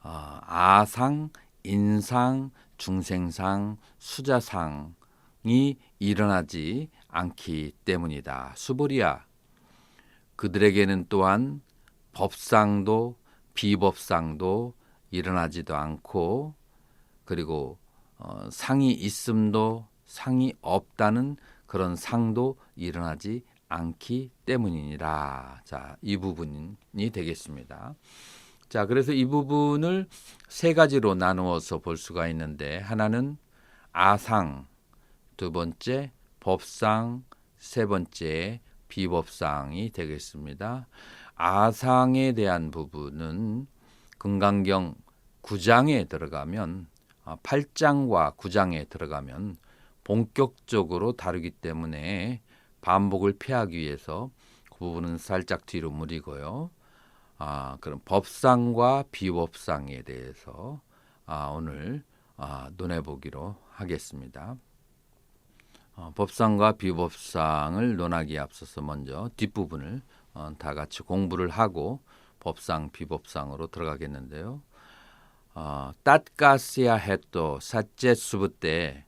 아상, 인상, 중생상, 수자상이 일어나지 않기 때문이다. 수보리야 그들에게는 또한 법상도 비법상도 일어나지도 않고 그리고 상이 있음도 상이 없다는 그런 상도 일어나지 않기 때문이니라. 자, 이 부분이 되겠습니다. 자, 그래서 이 부분을 세 가지로 나누어서 볼 수가 있는데 하나는 아상, 두 번째 법상, 세 번째 비법상이 되겠습니다. 아상에 대한 부분은 금강경 9장에 들어가면 8장과 9장에 들어가면 본격적으로 다루기 때문에 반복을 피하기 위해서 그 부분은 살짝 뒤로 무리고요. 그럼 법상과 비법상에 대해서 오늘 논해보기로 하겠습니다. 법상과 비법상을 논하기에 앞서서 먼저 뒷부분을 다 같이 공부를 하고 법상, 비법상으로 들어가겠는데요. 땄가스야 해또 사째 수부때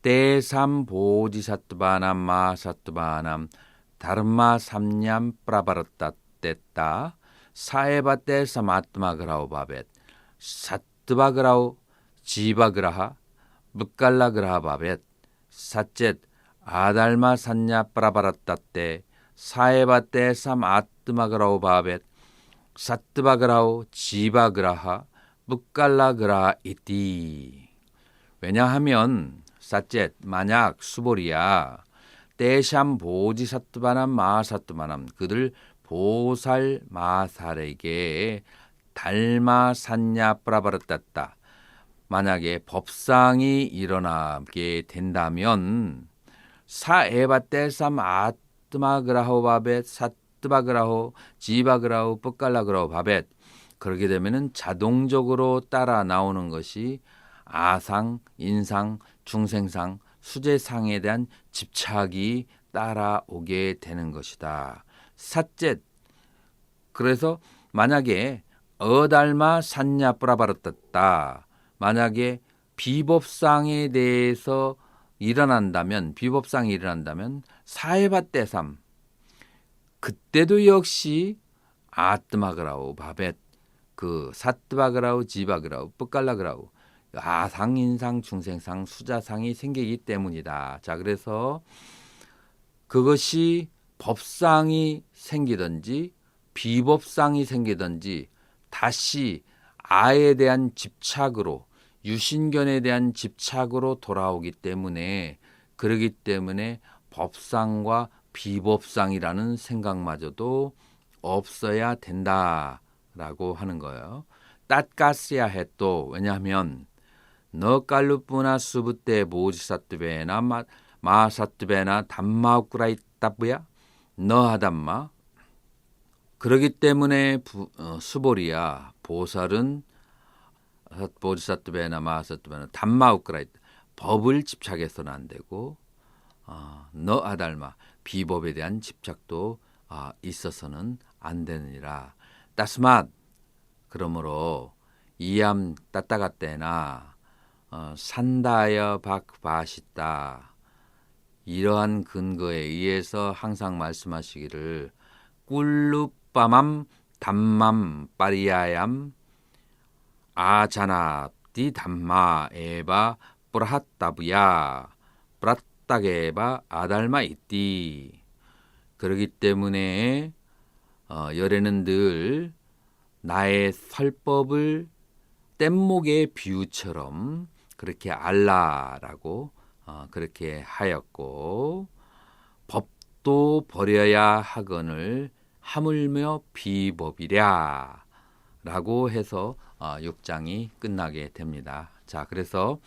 때삼 보디사트바남 마사트바남 다르마 삼냠 프라바르따 떼따 사에바떼 사마트마그라우 바벳 사트바그라우 지바그라하 묵갈라그라하 바벳 사째 아달마 산냐 프라바르따 떼 사에바떼 사마트마그라우 바벳 사트바그라우 지바그라하 묵갈라그라 이띠. 왜냐하면 사째 만약 수보리야 때샴 보지사트바남 마사트바남 그들 보살 마살에게 달마산냐 프라바르따따 만약에 법상이 일어나게 된다면 사에바떼삼 아트마그라호 바벳 사트바그라호 지바그라호 뻑갈라그라호 바벳 그렇게 되면은 자동적으로 따라 나오는 것이 아상, 인상, 중생상, 수제상에 대한 집착이 따라오게 되는 것이다. 사째 그래서 만약에 어달마 산냐 뿌라바르떴다. 만약에 비법상에 대해서 비법상이 일어난다면 사해바떼삼 그때도 역시 아뜨마그라우 바벳 그 사뜨바그라우 지바그라우 뻑갈라그라우 아상, 인상, 중생상, 수자상이 생기기 때문이다. 자, 그래서 그것이 법상이 생기든지 비법상이 생기든지 다시 아에 대한 집착으로 유신견에 대한 집착으로 돌아오기 때문에 그러기 때문에 법상과 비법상이라는 생각마저도 없어야 된다라고 하는 거예요. 땄가스야 해또 왜냐하면 너 깔루뿌나 수부때 보지사뚜베나 마사뚜베나 담마우꾸라이따뿌야 너 하담마 그러기 때문에 수보리야 보살은 보지사뚜베나 마사뚜베나 담마우꾸라이따 법을 집착해서는 안 되고 너 아달마 비법에 대한 집착도 있어서는 안 되느니라. 따스맛 그러므로 이암 따따가때나 산다여 박바시다 이러한 근거에 의해서 항상 말씀하시기를 꿀루빠맘 담맘 빠리야얌 아자나디 담마 에바 뿌라핫다부야 뿌라따게바 아달마 있디 그러기 때문에 열에는 늘 나의 설법을 뗏목의 비유처럼 그렇게 알라라고 그렇게 하였고 법도 버려야 하거늘 하물며 비법이랴 라고 해서 6장이 끝나게 됩니다. 자, 그래서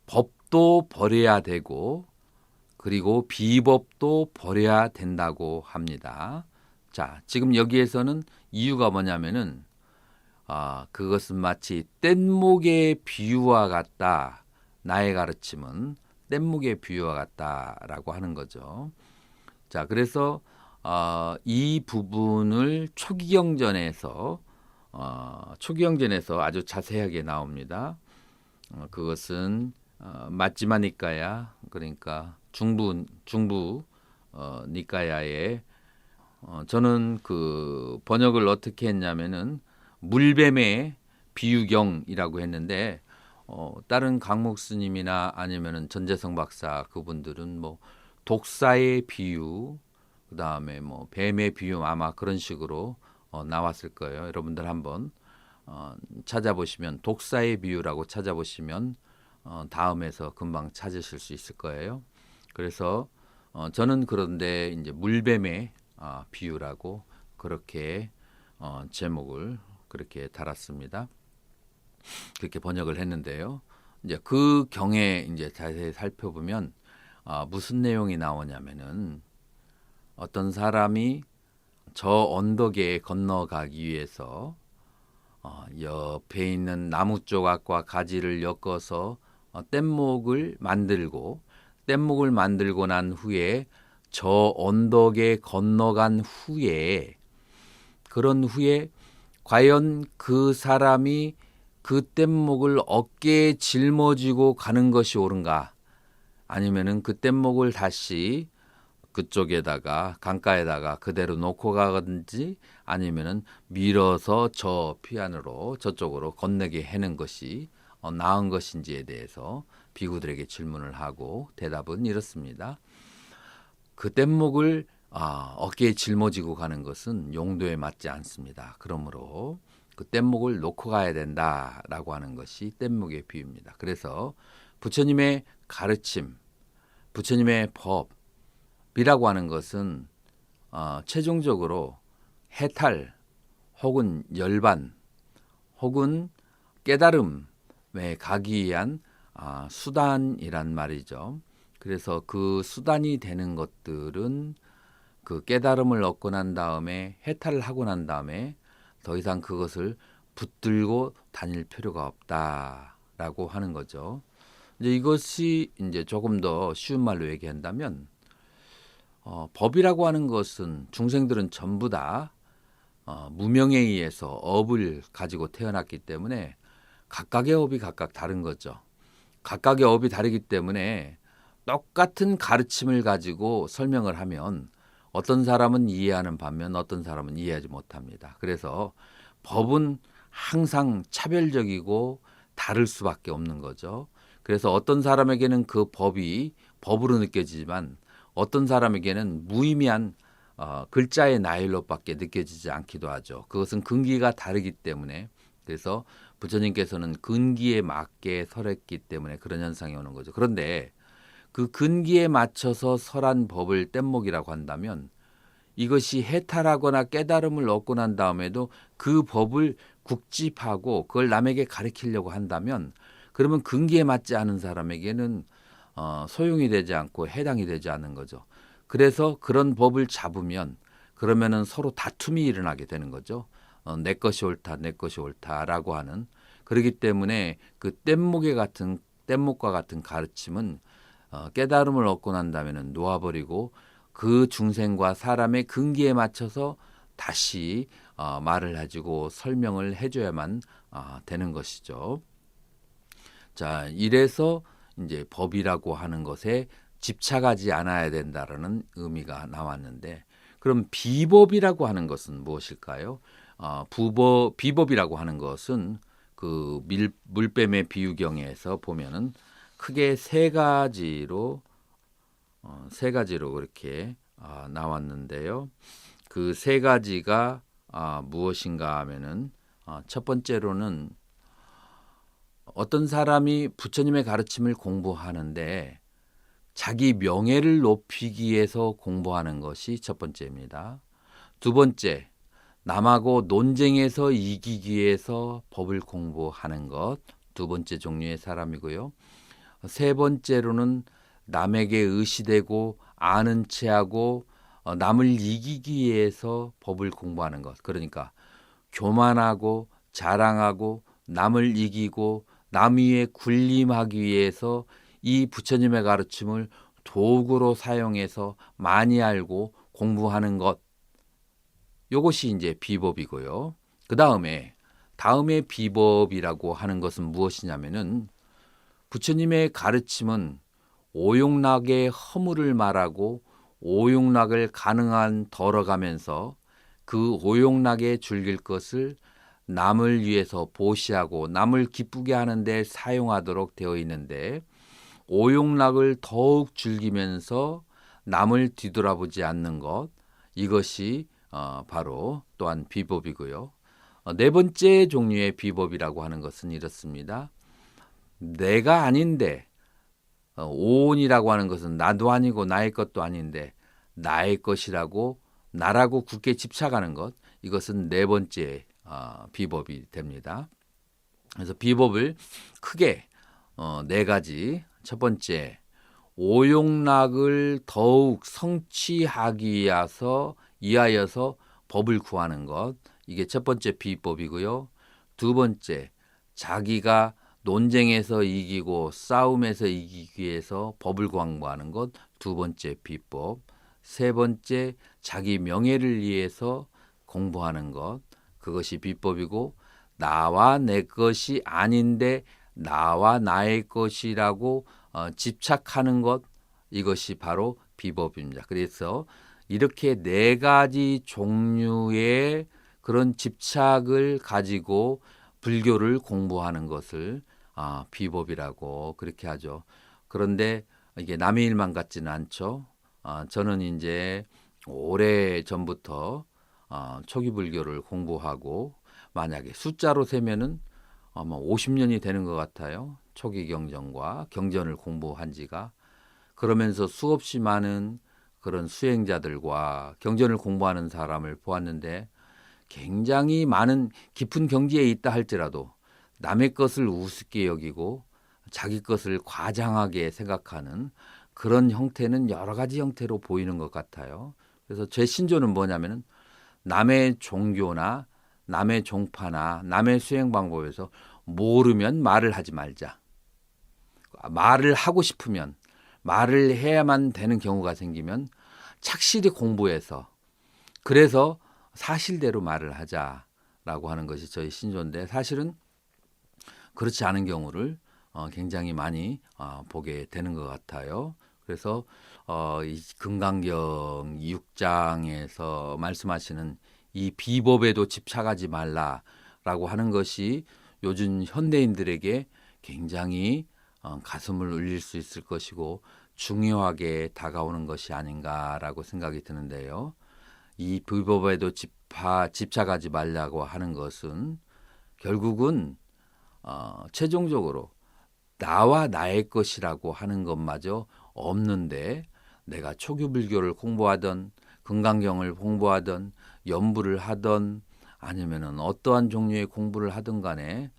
법도 버려야 되고 그리고 비법도 버려야 된다고 합니다. 자, 지금 여기에서는 이유가 뭐냐면은 그것은 마치 뗏목의 비유와 같다. 나의 가르침은 뗏목의 비유와 같다라고 하는 거죠. 자, 그래서 이 부분을 초기경전에서 아주 자세하게 나옵니다. 그것은 마지마 니까야, 그러니까 중부 니까야의 저는 그 번역을 어떻게 했냐면은 물뱀의 비유경이라고 했는데 다른 강목 스님이나 아니면은 전재성 박사 그분들은 뭐 독사의 비유, 그다음에 뭐 뱀의 비유 아마 그런 식으로 나왔을 거예요. 여러분들 한번 찾아보시면 독사의 비유라고 찾아보시면 다음에서 금방 찾으실 수 있을 거예요. 그래서 저는 그런데 이제 물뱀의 비유라고 그렇게 제목을 그렇게 달았습니다. 그렇게 번역을 했는데요. 이제 그 경에 이제 자세히 살펴보면 무슨 내용이 나오냐면은 어떤 사람이 저 언덕에 건너가기 위해서 옆에 있는 나무 조각과 가지를 엮어서 뗏목을 만들고 난 후에 저 언덕에 건너간 후에 과연 그 사람이 그 뗏목을 어깨에 짊어지고 가는 것이 옳은가? 아니면은 그 뗏목을 다시 그쪽에다가 강가에다가 그대로 놓고 가든지 아니면은 밀어서 저 피안으로 저쪽으로 건너게 하는 것이 나은 것인지에 대해서 비구들에게 질문을 하고 대답은 이렇습니다. 그 뗏목을 어깨에 짊어지고 가는 것은 용도에 맞지 않습니다. 그러므로 그 뗏목을 놓고 가야 된다라고 하는 것이 뗏목의 비유입니다. 그래서 부처님의 가르침, 부처님의 법이라고 하는 것은 최종적으로 해탈 혹은 열반 혹은 깨달음에 가기 위한 수단이란 말이죠. 그래서 그 수단이 되는 것들은 그 깨달음을 얻고 난 다음에 해탈을 하고 난 다음에 더 이상 그것을 붙들고 다닐 필요가 없다라고 하는 거죠. 이제 이것이 이제 조금 더 쉬운 말로 얘기한다면 법이라고 하는 것은 중생들은 전부 다 무명에 의해서 업을 가지고 태어났기 때문에 각각의 업이 각각 다른 거죠. 각각의 업이 다르기 때문에 똑같은 가르침을 가지고 설명을 하면 어떤 사람은 이해하는 반면 어떤 사람은 이해하지 못합니다. 그래서 법은 항상 차별적이고 다를 수밖에 없는 거죠. 그래서 어떤 사람에게는 그 법이 법으로 느껴지지만 어떤 사람에게는 무의미한 글자의 나일로밖에 느껴지지 않기도 하죠. 그것은 근기가 다르기 때문에 그래서 부처님께서는 근기에 맞게 설했기 때문에 그런 현상이 오는 거죠. 그런데 그 근기에 맞춰서 설한 법을 뗏목이라고 한다면 이것이 해탈하거나 깨달음을 얻고 난 다음에도 그 법을 국집하고 그걸 남에게 가르치려고 한다면 그러면 근기에 맞지 않은 사람에게는 소용이 되지 않고 해당이 되지 않는 거죠. 그래서 그런 법을 잡으면 그러면은 서로 다툼이 일어나게 되는 거죠. 내 것이 옳다, 내 것이 옳다라고 하는 그렇기 때문에 그 뗏목과 같은 가르침은 깨달음을 얻고 난 다음에는 놓아버리고 그 중생과 사람의 근기에 맞춰서 다시 말을 가지고 설명을 해줘야만 되는 것이죠. 자, 이래서 이제 법이라고 하는 것에 집착하지 않아야 된다라는 의미가 나왔는데, 그럼 비법이라고 하는 것은 무엇일까요? 비법이라고 하는 것은 그 물뱀의 비유경에서 보면은 크게 세 가지로 그렇게 나왔는데요. 그 세 가지가 무엇인가 하면은 첫 번째로는 어떤 사람이 부처님의 가르침을 공부하는데 자기 명예를 높이기 위해서 공부하는 것이 첫 번째입니다. 두 번째, 남하고 논쟁에서 이기기 위해서 법을 공부하는 것, 두 번째 종류의 사람이고요. 세 번째로는 남에게 의시되고 아는 체하고 남을 이기기 위해서 법을 공부하는 것. 그러니까 교만하고 자랑하고 남을 이기고 남 위에 군림하기 위해서 이 부처님의 가르침을 도구로 사용해서 많이 알고 공부하는 것, 이것이 이제 비법이고요. 그 다음에 비법이라고 하는 것은 무엇이냐면은 부처님의 가르침은 오용락의 허물을 말하고 오용락을 가능한 덜어가면서 그 오용락에 즐길 것을 남을 위해서 보시하고 남을 기쁘게 하는 데 사용하도록 되어 있는데, 오용락을 더욱 즐기면서 남을 뒤돌아보지 않는 것, 이것이 바로 또한 비법이고요. 네 번째 종류의 비법이라고 하는 것은 이렇습니다. 내가 아닌데, 오온이라고 하는 것은 나도 아니고 나의 것도 아닌데 나의 것이라고 나라고 굳게 집착하는 것, 이것은 네 번째 비법이 됩니다. 그래서 비법을 크게 네 가지. 첫 번째, 오용락을 더욱 성취하기 위하여서 법을 구하는 것, 이게 첫 번째 비법이고요. 두 번째, 자기가 논쟁에서 이기고 싸움에서 이기기 위해서 법을 공부하는 것, 두 번째 비법. 세 번째, 자기 명예를 위해서 공부하는 것, 그것이 비법이고, 나와 내 것이 아닌데 나와 나의 것이라고 집착하는 것, 이것이 바로 비법입니다. 그래서 이렇게 네 가지 종류의 그런 집착을 가지고 불교를 공부하는 것을 비법이라고 그렇게 하죠. 그런데 이게 남의 일만 같지는 않죠. 저는 이제 오래 전부터 초기 불교를 공부하고, 만약에 숫자로 세면은 아마 50년이 되는 것 같아요. 초기 경전과 경전을 공부한 지가. 그러면서 수없이 많은 그런 수행자들과 경전을 공부하는 사람을 보았는데, 굉장히 많은 깊은 경지에 있다 할지라도 남의 것을 우습게 여기고 자기 것을 과장하게 생각하는 그런 형태는 여러 가지 형태로 보이는 것 같아요. 그래서 제 신조는 뭐냐면은, 남의 종교나 남의 종파나 남의 수행 방법에서 모르면 말을 하지 말자. 말을 하고 싶으면, 말을 해야만 되는 경우가 생기면 착실히 공부해서, 그래서 사실대로 말을 하자라고 하는 것이 저희 신조인데, 사실은 그렇지 않은 경우를 굉장히 많이 보게 되는 것 같아요. 그래서 이 금강경 6장에서 말씀하시는 이 비법에도 집착하지 말라라고 하는 것이 요즘 현대인들에게 굉장히 가슴을 울릴 수 있을 것이고 중요하게 다가오는 것이 아닌가라고 생각이 드는데요. 이 비법에도 집착하지 말라고 하는 것은 결국은 최종적으로 나와 나의 것이라고 하는 것마저 없는데, 내가 초기 불교를 공부하던 금강경을 공부하던 연부를 하던 아니면은 어떠한 종류의 공부를 하든 간에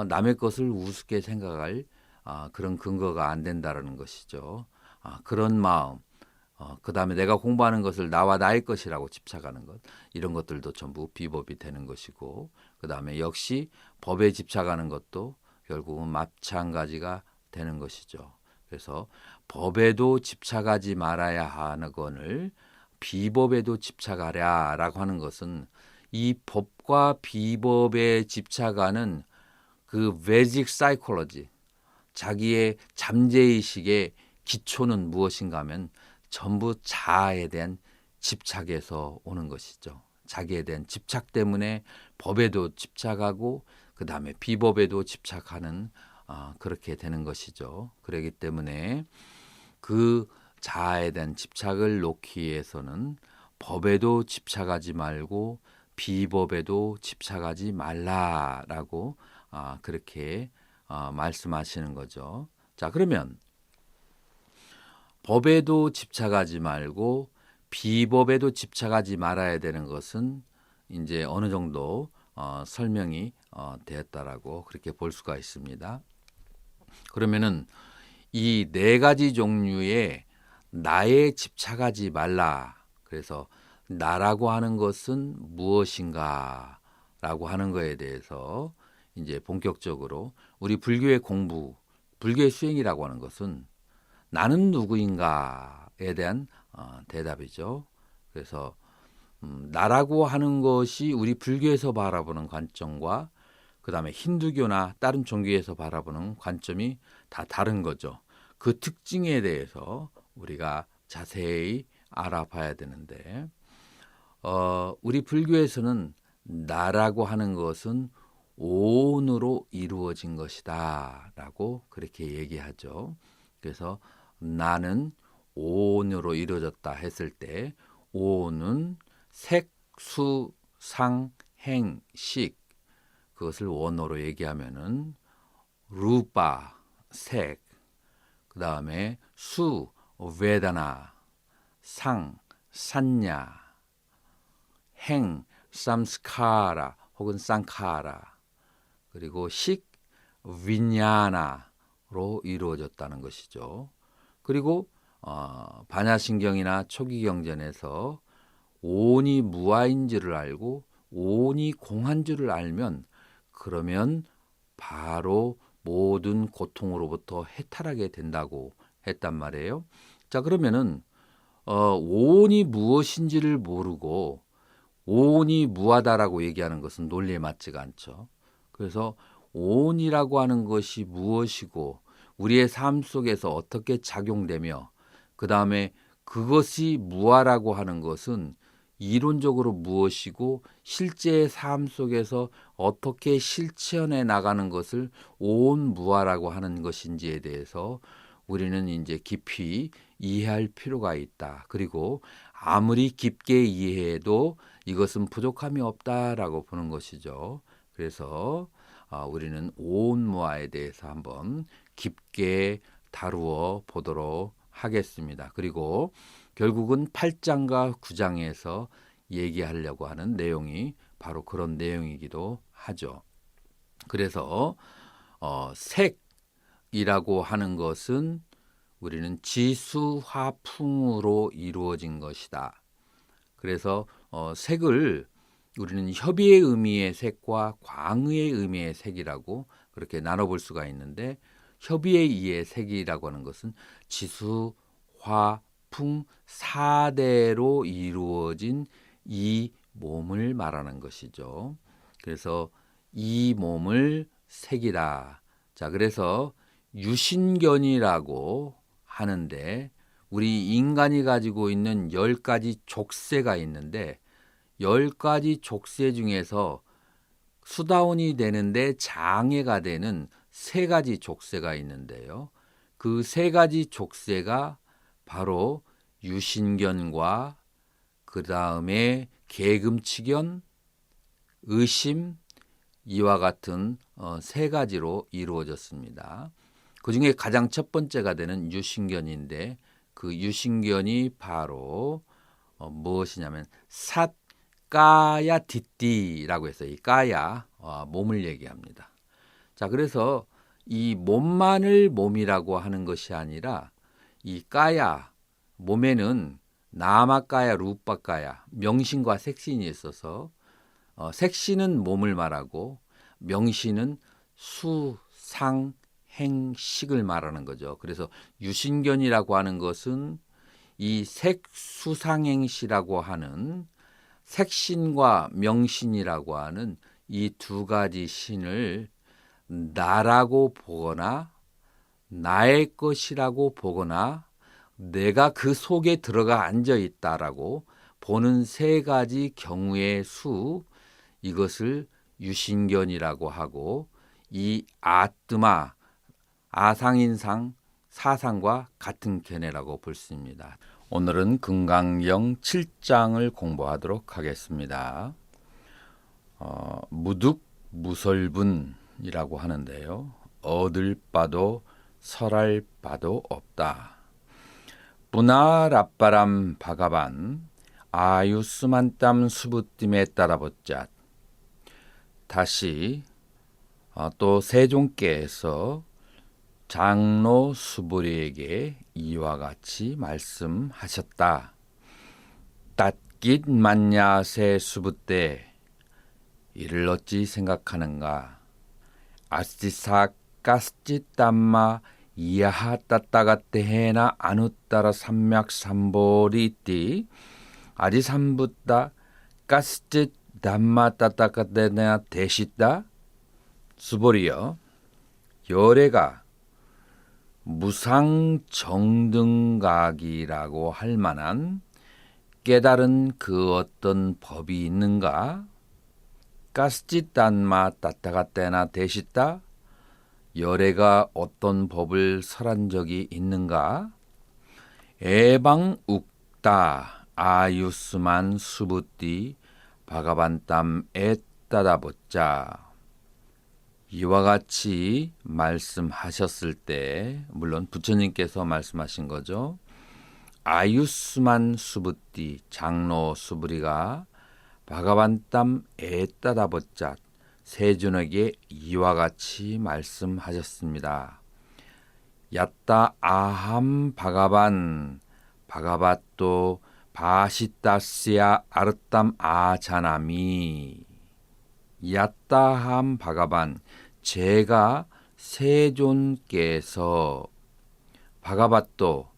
남의 것을 우습게 생각할 그런 근거가 안 된다라는 것이죠. 그런 마음, 그 다음에 내가 공부하는 것을 나와 나의 것이라고 집착하는 것, 이런 것들도 전부 비법이 되는 것이고, 그 다음에 역시 법에 집착하는 것도 결국은 마찬가지가 되는 것이죠. 그래서 법에도 집착하지 말아야 하는 것을 비법에도 집착하랴라고 하는 것은, 이 법과 비법에 집착하는 그 베이직 사이콜로지, 자기의 잠재의식의 기초는 무엇인가 하면 전부 자아에 대한 집착에서 오는 것이죠. 자기에 대한 집착 때문에 법에도 집착하고 그 다음에 비법에도 집착하는 그렇게 되는 것이죠. 그렇기 때문에 그 자아에 대한 집착을 놓기 위해서는 법에도 집착하지 말고 비법에도 집착하지 말라라고 그렇게 말씀하시는 거죠. 자, 그러면 법에도 집착하지 말고 비법에도 집착하지 말아야 되는 것은 이제 어느 정도 설명이 되었다라고 그렇게 볼 수가 있습니다. 그러면은 이 네 가지 종류의 나에 집착하지 말라. 그래서 나라고 하는 것은 무엇인가 누구인가라고 하는 거에 대해서 이제 본격적으로 우리 불교의 공부, 불교의 수행이라고 하는 것은 나는 누구인가에 대한 대답이죠. 그래서 나라고 하는 것이 우리 불교에서 바라보는 관점과 그 다음에 힌두교나 다른 종교에서 바라보는 관점이 다 다른 거죠. 그 특징에 대해서 우리가 자세히 알아봐야 되는데 우리 불교에서는 나라고 하는 것은 오온으로 이루어진 것이다 라고 그렇게 얘기하죠. 그래서 나는 오온으로 이루어졌다 했을 때 오온은 색, 수, 상, 행, 식 그것을 원어로 얘기하면은 루파, 색, 그 다음에 수, 베다나, 상, 산냐, 행, 삼스카라 혹은 쌍카라 그리고 식, 빈야나로 이루어졌다는 것이죠. 그리고 반야신경이나 초기경전에서 오온이 무아인 줄을 알고 오온이 공한 줄을 알면 그러면 바로 모든 고통으로부터 해탈하게 된다고 했단 말이에요. 자, 그러면은 오온이 무엇인지를 모르고 오온이 무하다라고 얘기하는 것은 논리에 맞지가 않죠. 그래서 오온이라고 하는 것이 무엇이고 우리의 삶 속에서 어떻게 작용되며 그 다음에 그것이 무하라고 하는 것은 이론적으로 무엇이고 실제의 삶 속에서 어떻게 실천해 나가는 것을 오온무하라고 하는 것인지에 대해서 우리는 이제 깊이 이해할 필요가 있다. 그리고 아무리 깊게 이해해도 이것은 부족함이 없다라고 보는 것이죠. 그래서 우리는 오온무하에 대해서 한번 깊게 다루어 보도록 하겠습니다. 그리고 결국은 8장과 9장에서 얘기하려고 하는 내용이 바로 그런 내용이기도 하죠. 그래서 색이라고 하는 것은 우리는 지수화풍으로 이루어진 것이다. 그래서 색을 우리는 협의의 의미의 색과 광의의 의미의 색이라고 그렇게 나눠볼 수가 있는데 협의의 이의 색이라고 하는 것은 지수, 화, 풍 4대로 이루어진 이 몸을 말하는 것이죠. 그래서 이 몸을 색이다. 자, 그래서 유신견이라고 하는데 우리 인간이 가지고 있는 10가지 족쇄가 있는데 10가지 족쇄 중에서 수다원이 되는데 장애가 되는 3가지 족쇄가 있는데요. 그 3가지 족쇄가 바로 유신견과 그 다음에 계금치견, 의심 이와 같은 3가지로 이루어졌습니다. 그 중에 가장 첫 번째가 되는 유신견인데 그 유신견이 바로 무엇이냐면 삿까야 뒷띠라고 해서 이 까야 몸을 얘기합니다. 자, 그래서 이 몸만을 몸이라고 하는 것이 아니라 이 까야 몸에는 나마까야, 루빠까야 명신과 색신이 있어서 색신은 몸을 말하고 명신은 수, 상, 행, 식을 말하는 거죠. 그래서 유신견이라고 하는 것은 이 색, 수, 상, 행시라고 하는 색신과 명신이라고 하는 이 2가지 신을 나라고 보거나 나의 것이라고 보거나 내가 그 속에 들어가 앉아 있다라고 보는 3가지 경우의 수 이것을 유신견이라고 하고 이 아뜨마 아상인상 사상과 같은 견해라고 볼 수 있습니다. 오늘은 금강경 7장을 공부하도록 하겠습니다. 무득 무설분이라고 하는데요. 얻을 바도 설할 바도 없다. 뿌나랍바람 바가반 아유스만땀 수부띠에 따라붙자. 다시 또 세종께서 장로 수보리에게 이와 같이 말씀하셨다. 땄깃 만야세 수부때 이를 어찌 생각하는가? 아스티사 가스지 땀마 이하하 따따가테헤나 아누따라 삼맥삼보리띠 아리삼붓다 가스지 담마 따따가테나 대시다 수보리여 열애가 무상정등각이라고 할 만한 깨달은 그 어떤 법이 있는가? 가스지 딴마 따따가테나 대시다 열애가 어떤 법을 설한 적이 있는가? 에방 욱다 아유스만 수부띠 바가반땀 에따다보자 이와 같이 말씀하셨을 때 물론 부처님께서 말씀하신 거죠. 아유스만 수부띠 장로 수부리가 바가반땀 에따다보자 세존에게 이와 같이 말씀하셨습니다. 야따 아함 바가반 바가바또 바시따스야 아르땀 아자나미 야따함 바가반 제가 세존께서 바가바또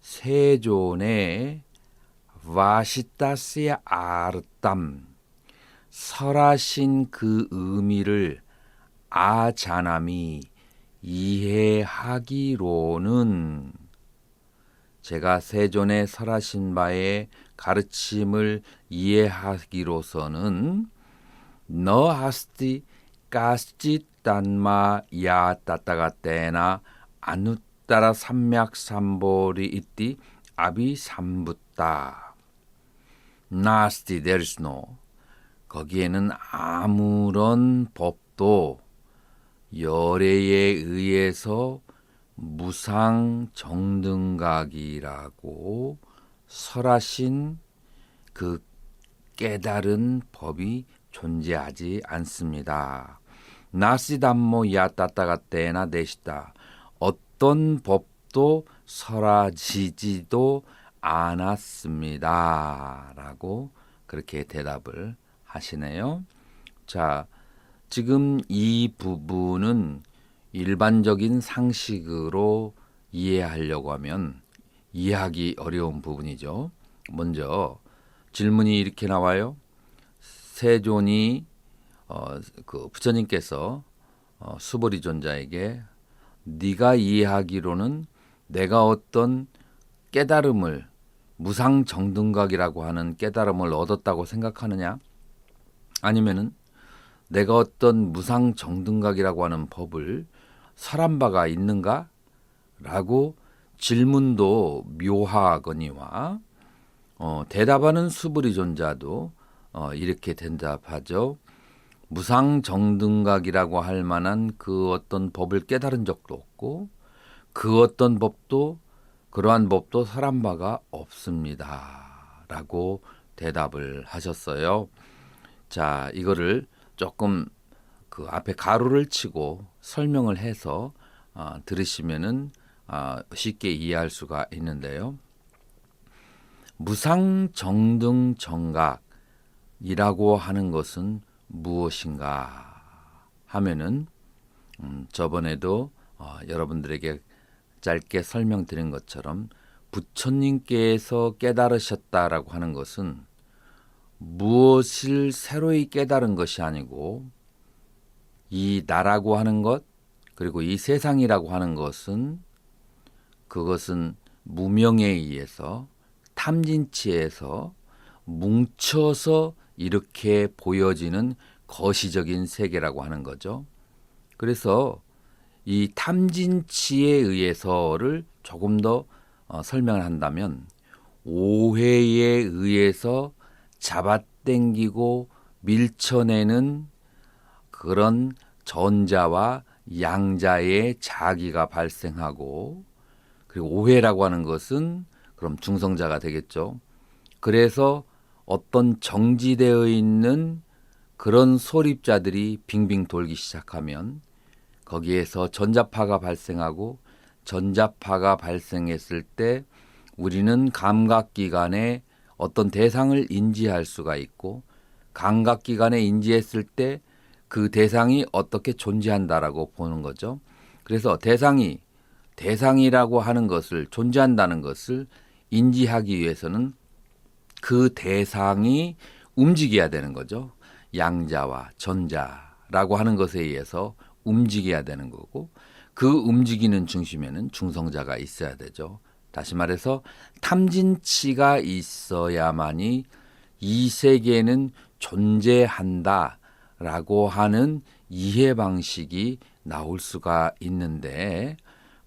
세존의 바시따스야 아르땀 설하신 그 의미를 아자남이 이해하기로는 제가 세존의 설하신 바의 가르침을 이해하기로서는 너 하스티 가스지 딴마 야 따따가테나 아누따라 삼맥삼보리 이띠 아비 삼붓다 나스티 there is no 거기에는 아무런 법도 열애에 의해서 무상정등각이라고 설하신 그 깨달은 법이 존재하지 않습니다. 나시담모 야따따가테나 대시다. 어떤 법도 설하지지도 않았습니다. 라고 그렇게 대답을 하시네요. 자, 지금 이 부분은 일반적인 상식으로 이해하려고 하면 이해하기 어려운 부분이죠. 먼저 질문이 이렇게 나와요. 세존이 그 부처님께서 수보리 존자에게 네가 이해하기로는 내가 어떤 깨달음을 무상정등각이라고 하는 깨달음을 얻었다고 생각하느냐? 아니면은 내가 어떤 무상정등각이라고 하는 법을 설한 바가 있는가? 라고 질문도 묘하거니와 대답하는 수부리 존자도 이렇게 대답하죠. 무상정등각이라고 할 만한 그 어떤 법을 깨달은 적도 없고 그 어떤 법도 그러한 법도 설한 바가 없습니다. 라고 대답을 하셨어요. 자, 이거를 조금 그 앞에 가로를 치고 설명을 해서 들으시면은 쉽게 이해할 수가 있는데요. 무상정등정각이라고 하는 것은 무엇인가 하면은 저번에도 여러분들에게 짧게 설명드린 것처럼 부처님께서 깨달으셨다라고 하는 것은 무엇을 새로이 깨달은 것이 아니고 이 나라고 하는 것 그리고 이 세상이라고 하는 것은 그것은 무명에 의해서 탐진치에서 뭉쳐서 이렇게 보여지는 거시적인 세계라고 하는 거죠. 그래서 이 탐진치에 의해서를 조금 더 설명을 한다면 오해에 의해서 잡아당기고 밀쳐내는 그런 전자와 양자의 자기가 발생하고 그리고 오해라고 하는 것은 그럼 중성자가 되겠죠. 그래서 어떤 정지되어 있는 그런 소립자들이 빙빙 돌기 시작하면 거기에서 전자파가 발생하고 전자파가 발생했을 때 우리는 감각기관에 어떤 대상을 인지할 수가 있고 감각기관에 인지했을 때 그 대상이 어떻게 존재한다라고 보는 거죠. 그래서 대상이라고 하는 것을 존재한다는 것을 인지하기 위해서는 그 대상이 움직여야 되는 거죠. 양자와 전자라고 하는 것에 의해서 움직여야 되는 거고 그 움직이는 중심에는 중성자가 있어야 되죠. 다시 말해서 탐진치가 있어야만이 이 세계는 존재한다라고 하는 이해 방식이 나올 수가 있는데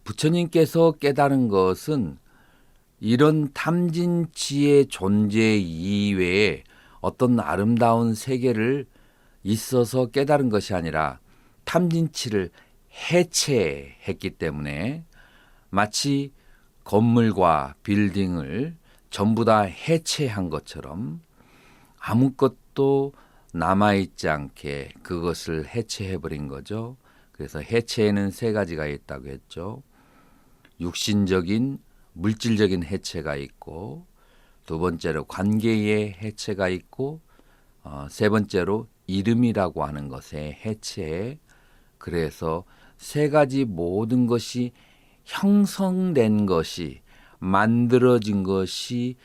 부처님께서 깨달은 것은 이런 탐진치의 존재 이외에 어떤 아름다운 세계를 있어서 깨달은 것이 아니라 탐진치를 해체했기 때문에 마치 건물과 빌딩을 전부 다 해체한 것처럼 아무것도 남아있지 않게 그것을 해체해버린 거죠. 그래서 해체에는 세 가지가 있다고 했죠. 육신적인 물질적인 해체가 있고 두 번째로 관계의 해체가 있고 세 번째로 이름이라고 하는 것의 해체. 그래서 세 가지 모든 것이 형성된 것이 만들어진 것이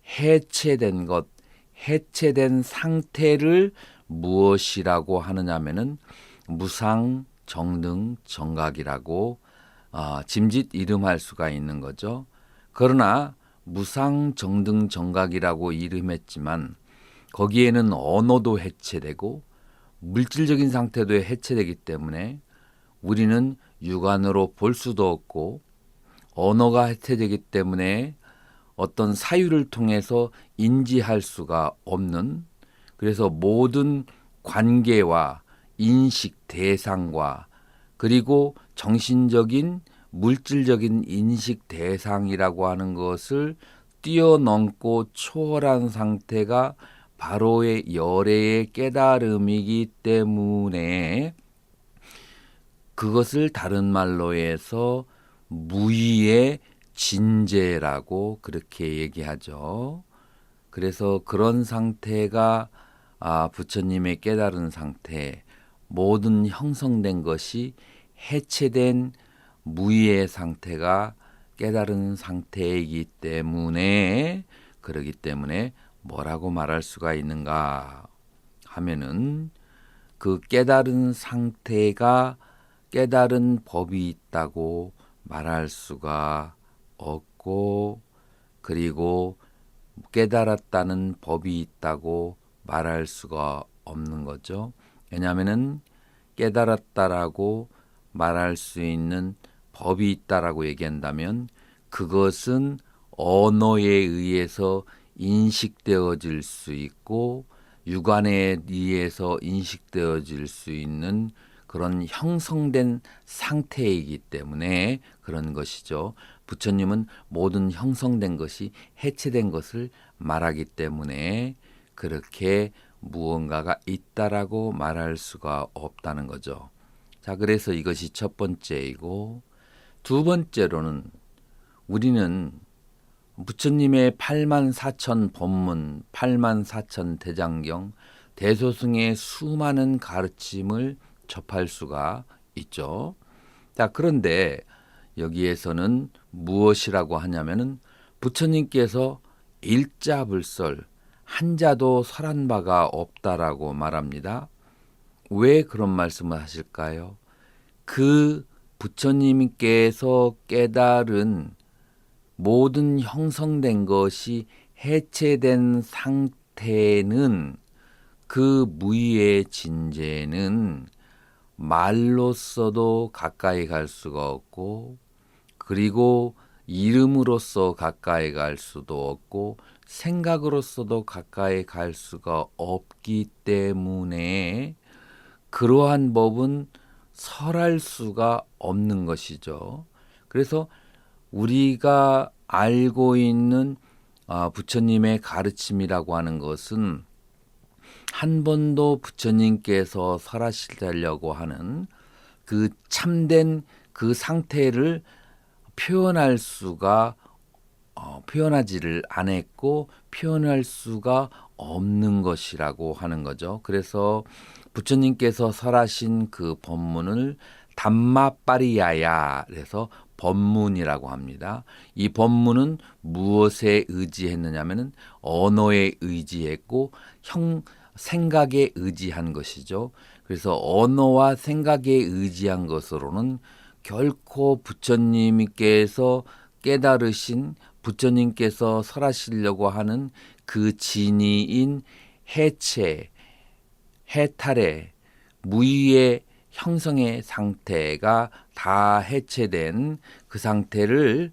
해체된 것, 해체된 상태를 무엇이라고 하느냐면은 무상, 정등, 정각이라고 짐짓 이름할 수가 있는 거죠. 그러나 무상, 정등, 정각이라고 이름했지만 거기에는 언어도 해체되고 물질적인 상태도 해체되기 때문에 우리는 육안으로 볼 수도 없고 언어가 해체되기 때문에 어떤 사유를 통해서 인지할 수가 없는 그래서 모든 관계와 인식 대상과 그리고 정신적인 물질적인 인식 대상이라고 하는 것을 뛰어넘고 초월한 상태가 바로의 열애의 깨달음이기 때문에 그것을 다른 말로 해서 무의의 진재라고 그렇게 얘기하죠. 그래서 그런 상태가 부처님의 깨달은 상태, 모든 형성된 것이 해체된 무의의 상태가 깨달은 상태이기 때문에 그러기 때문에 뭐라고 말할 수가 있는가 하면은 그 깨달은 상태가 깨달은 법이 있다고 말할 수가 없고 그리고 깨달았다는 법이 있다고 말할 수가 없는 거죠. 왜냐하면은 깨달았다라고 말할 수 있는 법이 있다라고 얘기한다면 그것은 언어에 의해서 인식되어질 수 있고 육안에 의해서 인식되어질 수 있는 그런 형성된 상태이기 때문에 그런 것이죠. 부처님은 모든 형성된 것이 해체된 것을 말하기 때문에 그렇게 무언가가 있다라고 말할 수가 없다는 거죠. 자, 그래서 이것이 첫 번째이고 두 번째로는 우리는 부처님의 84,000 법문, 84,000 대장경, 대소승의 수많은 가르침을 접할 수가 있죠. 자, 그런데 여기에서는 무엇이라고 하냐면은 부처님께서 일자불설 한자도 설한 바가 없다라고 말합니다. 왜 그런 말씀을 하실까요? 그 부처님께서 깨달은 모든 형성된 것이 해체된 상태는 그 무의의 진재는 말로써도 가까이 갈 수가 없고 그리고 이름으로써 가까이 갈 수도 없고 생각으로써도 가까이 갈 수가 없기 때문에 그러한 법은 설할 수가 없는 것이죠. 그래서 우리가 알고 있는 부처님의 가르침이라고 하는 것은 한 번도 부처님께서 설하시려고 하는 그 참된 그 상태를 표현할 수가 표현하지를 않았고 표현할 수가 없는 것이라고 하는 거죠. 그래서 부처님께서 설하신 그 법문을 담마빠리야야 그래서 법문이라고 합니다. 이 법문은 무엇에 의지했느냐면은 언어에 의지했고 생각에 의지한 것이죠. 그래서 언어와 생각에 의지한 것으로는 결코 부처님께서 깨달으신 부처님께서 설하시려고 하는 그 진의인 해체, 해탈의 무의의 형성의 상태가 다 해체된 그 상태를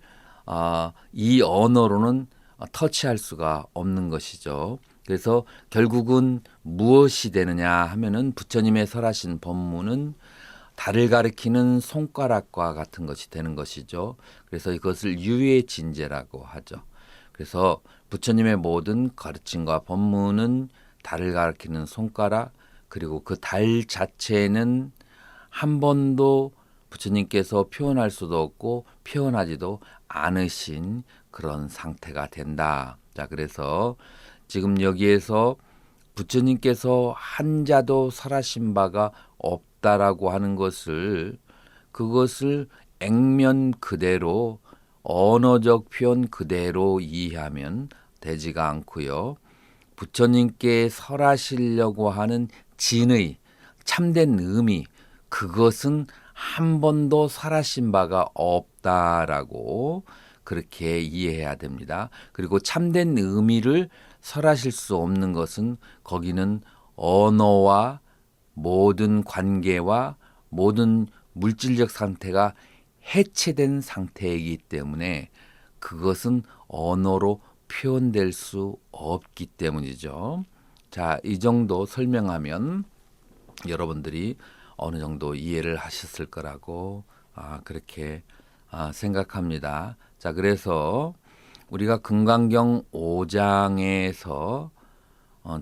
이 언어로는 터치할 수가 없는 것이죠. 그래서 결국은 무엇이 되느냐 하면은 부처님의 설하신 법문은 달을 가리키는 손가락과 같은 것이 되는 것이죠. 그래서 이것을 유해진제라고 하죠. 그래서 부처님의 모든 가르침과 법문은 달을 가리키는 손가락 그리고 그 달 자체는 한 번도 부처님께서 표현할 수도 없고 표현하지도 않으신 그런 상태가 된다. 자, 그래서 지금 여기에서 부처님께서 한자도 설하신 바가 없다라고 하는 그것을 액면 그대로 언어적 표현 그대로 이해하면 되지가 않고요. 부처님께 설하시려고 하는 진의 참된 의미 그것은 한 번도 설하신 바가 없다라고 그렇게 이해해야 됩니다. 그리고 참된 의미를 설하실 수 없는 것은 거기는 언어와 모든 관계와 모든 물질적 상태가 해체된 상태이기 때문에 그것은 언어로 표현될 수 없기 때문이죠. 자, 이 정도 설명하면 여러분들이 어느 정도 이해를 하셨을 거라고 그렇게 생각합니다. 자, 그래서 우리가 금강경 5장에서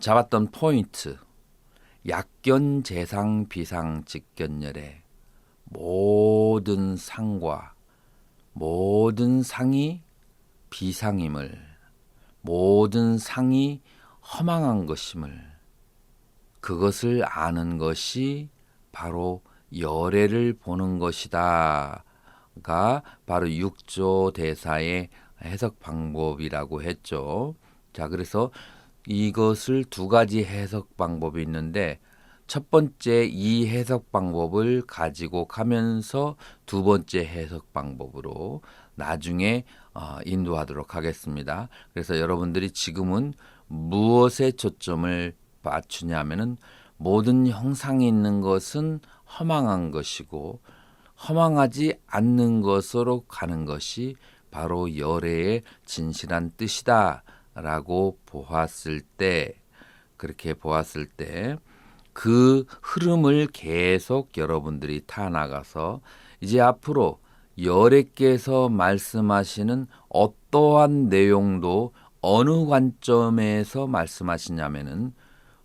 잡았던 포인트 약견 재상 비상 직견열의 모든 상과 모든 상이 비상임을 모든 상이 허망한 것임을 그것을 아는 것이 바로 열애를 보는 것이다가 바로 육조 대사의 해석 방법이라고 했죠. 자, 그래서 이것을 두 가지 해석 방법이 있는데 첫 번째 이 해석 방법을 가지고 가면서 두 번째 해석 방법으로 나중에 인도하도록 하겠습니다. 그래서 여러분들이 지금은 무엇에 초점을 맞추냐면은 모든 형상이 있는 것은 허망한 것이고 허망하지 않는 것으로 가는 것이 바로 열애의 진실한 뜻이다라고 그렇게 보았을 때 그 흐름을 계속 여러분들이 타나가서 이제 앞으로 열애께서 말씀하시는 어떠한 내용도 어느 관점에서 말씀하시냐면은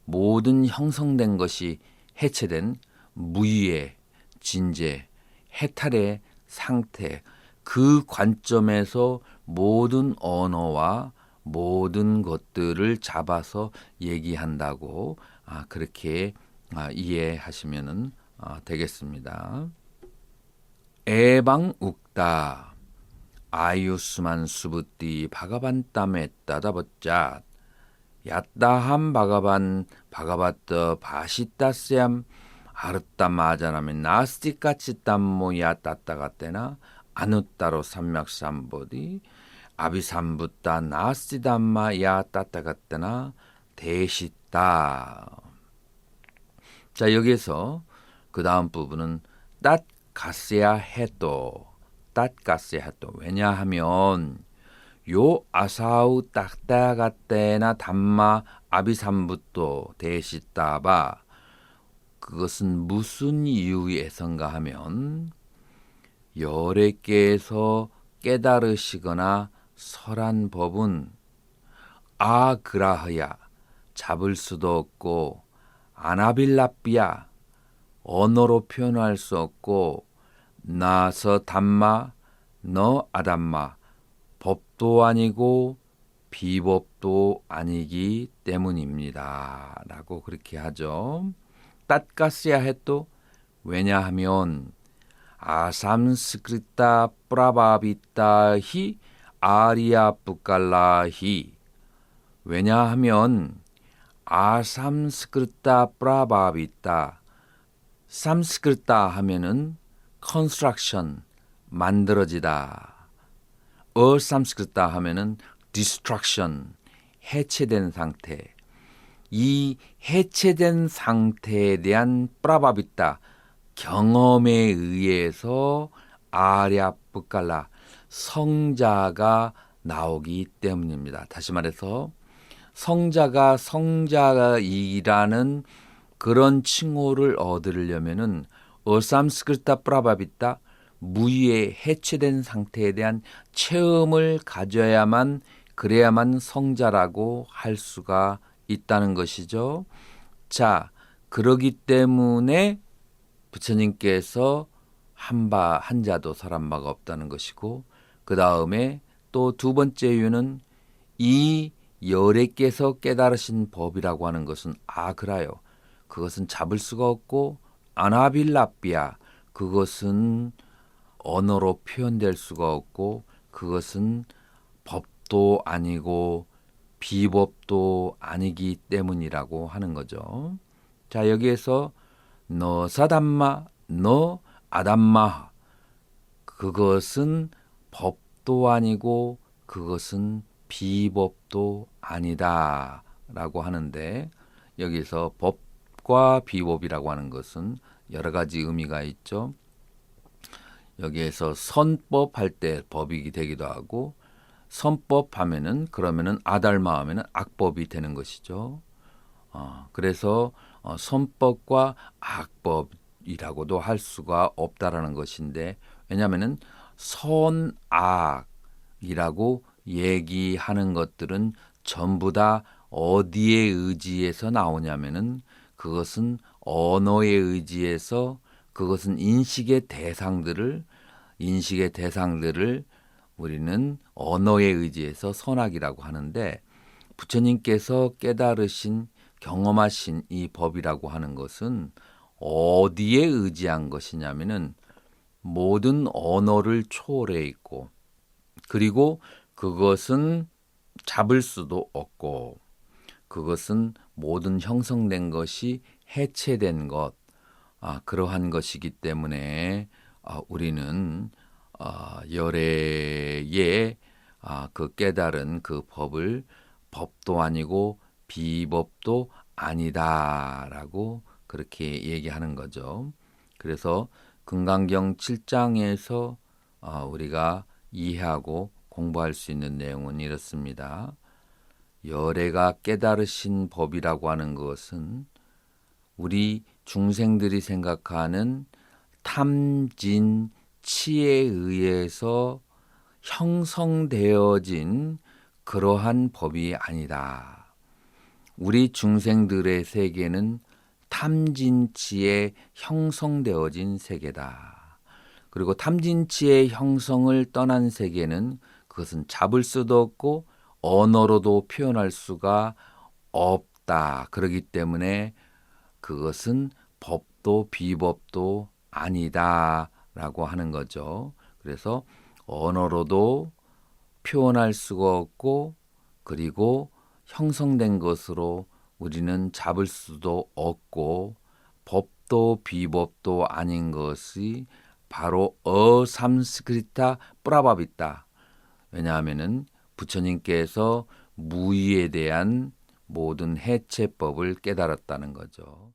모든 형성된 것이 해체된 무의의 진재, 해탈의 상태 그 관점에서 모든 언어와 모든 것들을 잡아서 얘기한다고 그렇게 이해하시면 되겠습니다. 에방욱다 아유스만 수부띠 바가반땀에 따다벗자 야따함 바가바뜨 바시따스얌 아르따마자라면 나스티까치 땀모야 따따가때나 아누따로 삼맥삼보디 아비삼부따 나스티담마야 따따가때나 대시따. 자, 여기에서 그 다음 부분은 땄가스야 해도 왜냐하면 요 아사우 딱따가때나 담마 아비삼부또 대시따바 그것은 무슨 이유에선가 하면 열애께서 깨달으시거나 설한 법은 아그라흐야 잡을 수도 없고 아나빌라삐야 언어로 표현할 수 없고 나서 담마 너 아담마 법도 아니고 비법도 아니기 때문입니다. 라고 그렇게 하죠. 땄가스야 해도 왜냐하면 아삼스크리타 프라바비타히 아리아 뿌깔라히 왜냐하면 아삼스크리타 프라바비타 삼스크리타 하면은 construction 만들어지다. 어삼스크리타 하면은 destruction 해체된 상태. 이 해체된 상태에 대한 프라바비타 경험에 의해서 아랴 뿌깔라 성자가 나오기 때문입니다. 다시 말해서 성자가 성자이라는 그런 칭호를 얻으려면은 어삼스크리타 프라바비타 무의의 해체된 상태에 대한 체험을 가져야만 그래야만 성자라고 할 수가 있다는 것이죠. 자, 그러기 때문에 부처님께서 한 자도 설한 바가 없다는 것이고 그 다음에 또 두 번째 이유는 이 열애께서 깨달으신 법이라고 하는 것은 아그라요. 그것은 잡을 수가 없고 아나빌라비아 그것은 언어로 표현될 수가 없고 그것은 법도 아니고 비법도 아니기 때문이라고 하는 거죠. 자, 여기에서 너 사담마 너 아담마 그것은 법도 아니고 그것은 비법도 아니다 라고 하는데 여기서 법과 비법이라고 하는 것은 여러 가지 의미가 있죠. 여기에서 선법 할 때 법이 되기도 하고 선법 하면은 그러면은 아달마 하면은 악법이 되는 것이죠. 그래서 선법과 악법이라고도 할 수가 없다라는 것인데 왜냐하면은 선악이라고 얘기하는 것들은 전부 다 어디에 의지해서 나오냐면은 그것은 언어에 의지해서 그것은 인식의 대상들을 우리는 언어에 의지해서 선악이라고 하는데 부처님께서 깨달으신 경험하신 이 법이라고 하는 것은 어디에 의지한 것이냐면은 모든 언어를 초월해 있고 그리고 그것은 잡을 수도 없고 그것은 모든 형성된 것이 해체된 것 그러한 것이기 때문에 우리는 열애의 그 깨달은 그 법을 법도 아니고 비법도 아니다라고 그렇게 얘기하는 거죠. 그래서 금강경 7장에서 우리가 이해하고 공부할 수 있는 내용은 이렇습니다. 열애가 깨달으신 법이라고 하는 것은 우리 중생들이 생각하는 탐진치에 의해서 형성되어진 그러한 법이 아니다. 우리 중생들의 세계는 탐진치에 형성되어진 세계다. 그리고 탐진치의 형성을 떠난 세계는 그것은 잡을 수도 없고 언어로도 표현할 수가 없다. 그렇기 때문에 그것은 법도 비법도 아니다라고 하는 거죠. 그래서 언어로도 표현할 수가 없고 그리고 형성된 것으로 우리는 잡을 수도 없고 법도 비법도 아닌 것이 바로 어삼스크리타 프라바비타. 왜냐하면은 부처님께서 무의에 대한 모든 해체법을 깨달았다는 거죠.